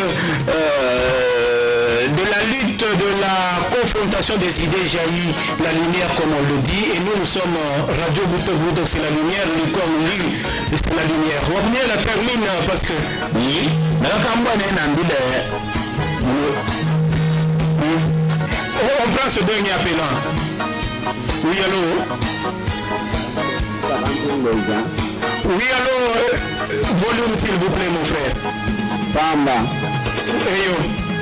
de la lutte, de la confrontation des idées jaillit la lumière, comme on le dit. Et nous sommes Radio Boutok, c'est la lumière, l'ICOM, lui, c'est la lumière. Wapniel la termine parce que... Oui, on prend ce dernier appelant. Oui, allô? Oui, allô? Volume, s'il vous plaît, mon frère. Pamba. Eyo.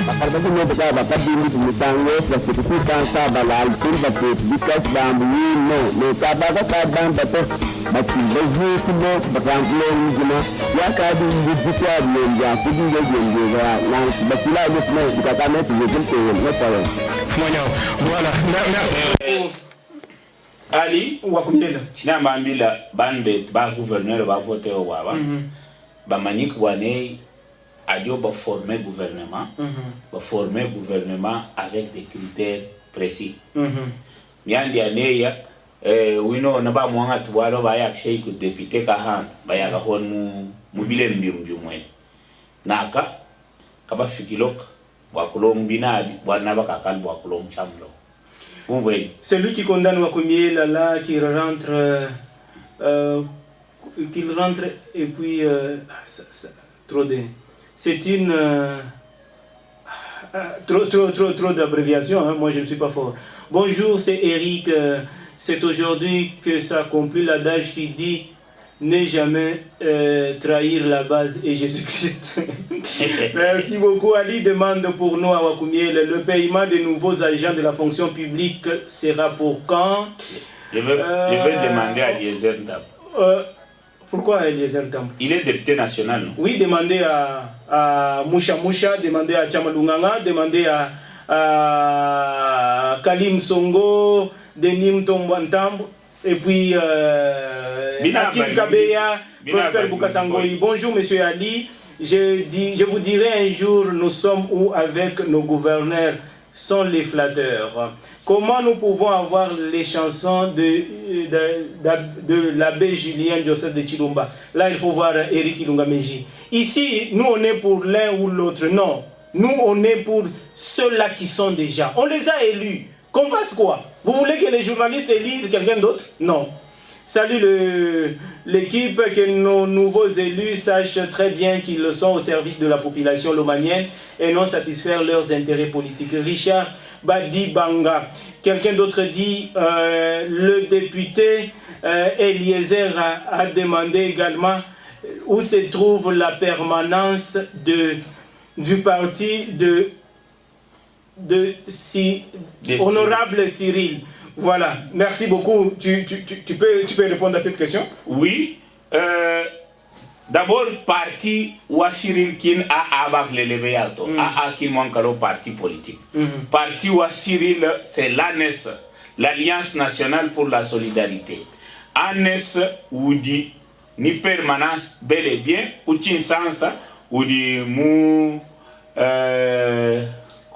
Bakar ko mo ba ba bindi tumitango sa kutukan sa balal tin ba te bikas bambu no le ka ba ka ban ba to ba ti ba ju ku mo ba kan lo ni jina ya ka di bidika le ya ku di le je ga na ba ti la ni no ka ka me ti je te ne pa le voilà merci Ali Wakumiela china mambila banbe ba gouverneur ba voter o wa ba manik wane adio ba former gouvernement avec des critères précis miandi aneya wino na ba mwanga tuwalo ba ya sheikh député ka han ba ya ga honu mobile mbio mwen naka kaba fikilok wakulong binabi wanaba kakal wakulong chamlo. Vous voyez, c'est lui qui condamne Wakumie là qui rentre et puis trop de c'est une trop d'abréviation, hein. Moi je ne suis pas fort. Bonjour, c'est Eric. C'est aujourd'hui que s'accomplit l'adage qui dit ne jamais trahir la base et Jésus-Christ. Merci beaucoup. Ali demande pour nous à Wakumie le paiement des nouveaux agents de la fonction publique sera pour quand? Je vais demander à Eliezer Ndambo. Pourquoi Eliezer Ndambo? Il est député national, non? Oui, demandez à Moucha, demandez à Chamalunganga, demandez à Kalim Songo, Denis Mtombantambo, et puis Akim Kabeya, Prosper Boukasangoyi. Bonjour Monsieur Ali, je vous dirai un jour, nous sommes où avec nos gouverneurs sont les flatteurs. Comment nous pouvons avoir les chansons de l'abbé Julien Joseph de Chilumba? Là, il faut voir Eric Ilungameji. Ici, nous, on est pour l'un ou l'autre. Non. Nous, on est pour ceux-là qui sont déjà. On les a élus. Qu'on fasse quoi? Vous voulez que les journalistes élisent quelqu'un d'autre? Non. Salut l'équipe, que nos nouveaux élus sachent très bien qu'ils sont au service de la population lomanienne et non satisfaire leurs intérêts politiques. Richard Badi Banga. Quelqu'un d'autre dit, le député Eliezer a demandé également où se trouve la permanence du parti de Honorable Cyril. Voilà, merci beaucoup. Tu peux répondre à cette question? Oui. D'abord, parti Cyril Kin a abak le leveyato, a Kin Wankalo parti politique. Parti Cyril, c'est l'ANES, l'Alliance nationale pour la solidarité. ANES, ou dit ni permanence bel et bien, ou tin sansa, ou dit mou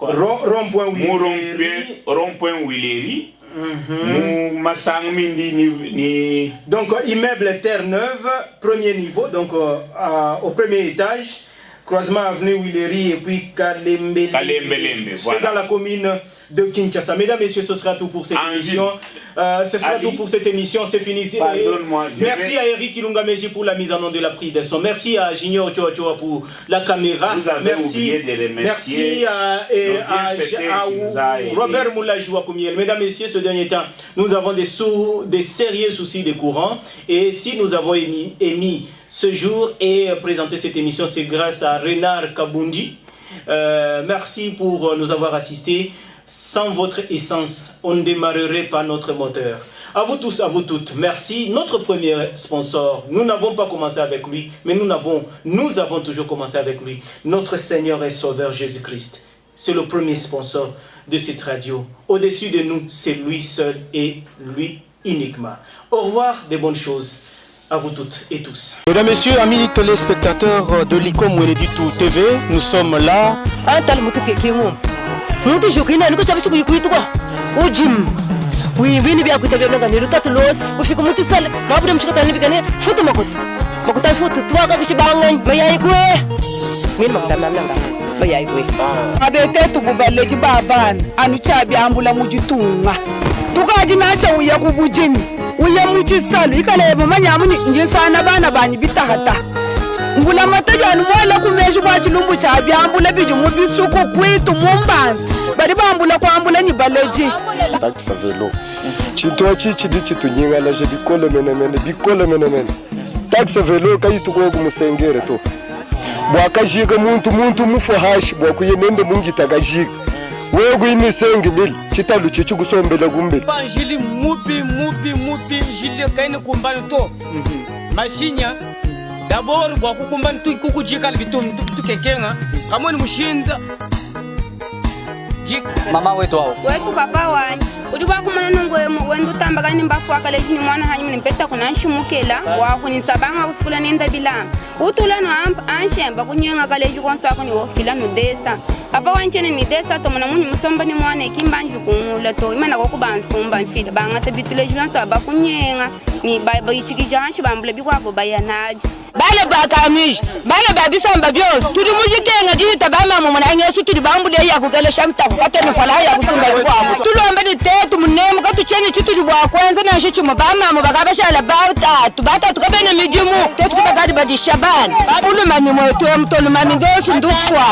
rond-point Willeri. Donc immeuble Terre-Neuve, premier niveau, donc au premier étage, croisement avenue Willeri et puis Kalembele. C'est dans la commune de Kinshasa. Mesdames, messieurs, ce sera tout pour cette émission. Ce sera tout pour cette émission, c'est fini. Merci à Eric Ilungameji pour la mise en onde de la prise de son. Merci à Junior Choa pour la caméra. Merci à Robert Moulajou Wakumiel. Mesdames, messieurs, ce dernier temps, nous avons des sérieux soucis de courant. Et si nous avons émis ce jour et présenté cette émission, c'est grâce à Renard Kabundi. Merci pour nous avoir assistés. Sans votre essence, on ne démarrerait pas notre moteur. À vous tous, à vous toutes, merci. Notre premier sponsor, nous n'avons pas commencé avec lui, mais nous avons toujours commencé avec lui. Notre Seigneur et Sauveur Jésus-Christ. C'est le premier sponsor de cette radio. Au-dessus de nous, c'est lui seul et lui uniquement. Au revoir, des bonnes choses. À vous toutes et tous. Mesdames, messieurs, amis téléspectateurs de l'ICOM Weneditu TV, nous sommes là. Mutu shukina niko chabishi kuitwa ujim wivini bya kutabya ngani lutatu los ufika mutu sala mabure mshikata nibigane futu makuta futu twaka kishibanga mayayi kwe ngini makuta namnanga mayayi kwe abete tugubaleji babana anu chabya ambula mujitunga tukaji nasha uya kubujimi uya muchisalu ikalebo manyamuni njisana bana banyi bitahata ngula matajani mwala kumeji kwa chilumbu cha byambula biju mubisuku kwitu mumbanzi bari bambula kwambula nyibaleji taxa velo chinto chichi chitunyinga la je bikolo menemene taxa velo kayitu ko gumusengere to bwakajiga muntu mufu hashi bwakuyemende mungita gajiga wego inisenge mili chitalu chichu kusombela gumbele banjili mubi jile kaini kumbani to mashinya d'abord kwa kukumbani tu kukujika bitum tukekenga kamwe ni mushinda mama wetu wao wetu papa wanyi udiba kumana nungwe wendu tamba kani mbafu akale jini mwana hanyi mpeta kuna nshimukela wa kunisabanga usikula nenda bila utula no anshemba kunyenga kaleji konsa ko ni ofila no desa apa wanchene ni desa to mona munyu musomba ni mwana kimbanju kunula to imana ko kubansumba mfila banga tabitule jilansa ba kunyenga ni ba ichikijanshi bambule bikwabo bayanaji bana bakamish bana babisamba byose turi mujikenga jihita bama mu mwana ngesu turi bambule ya kugelesha mtaku katene fala ya kutumba kwabo tulombe ni tetu munemu katucheni chituri bwa kwanza na shichu mabama mu bakabashala bata tukabene mijumu tetu kubagadi badishabana ulumani mwetu mtolumani ngesu ndufwa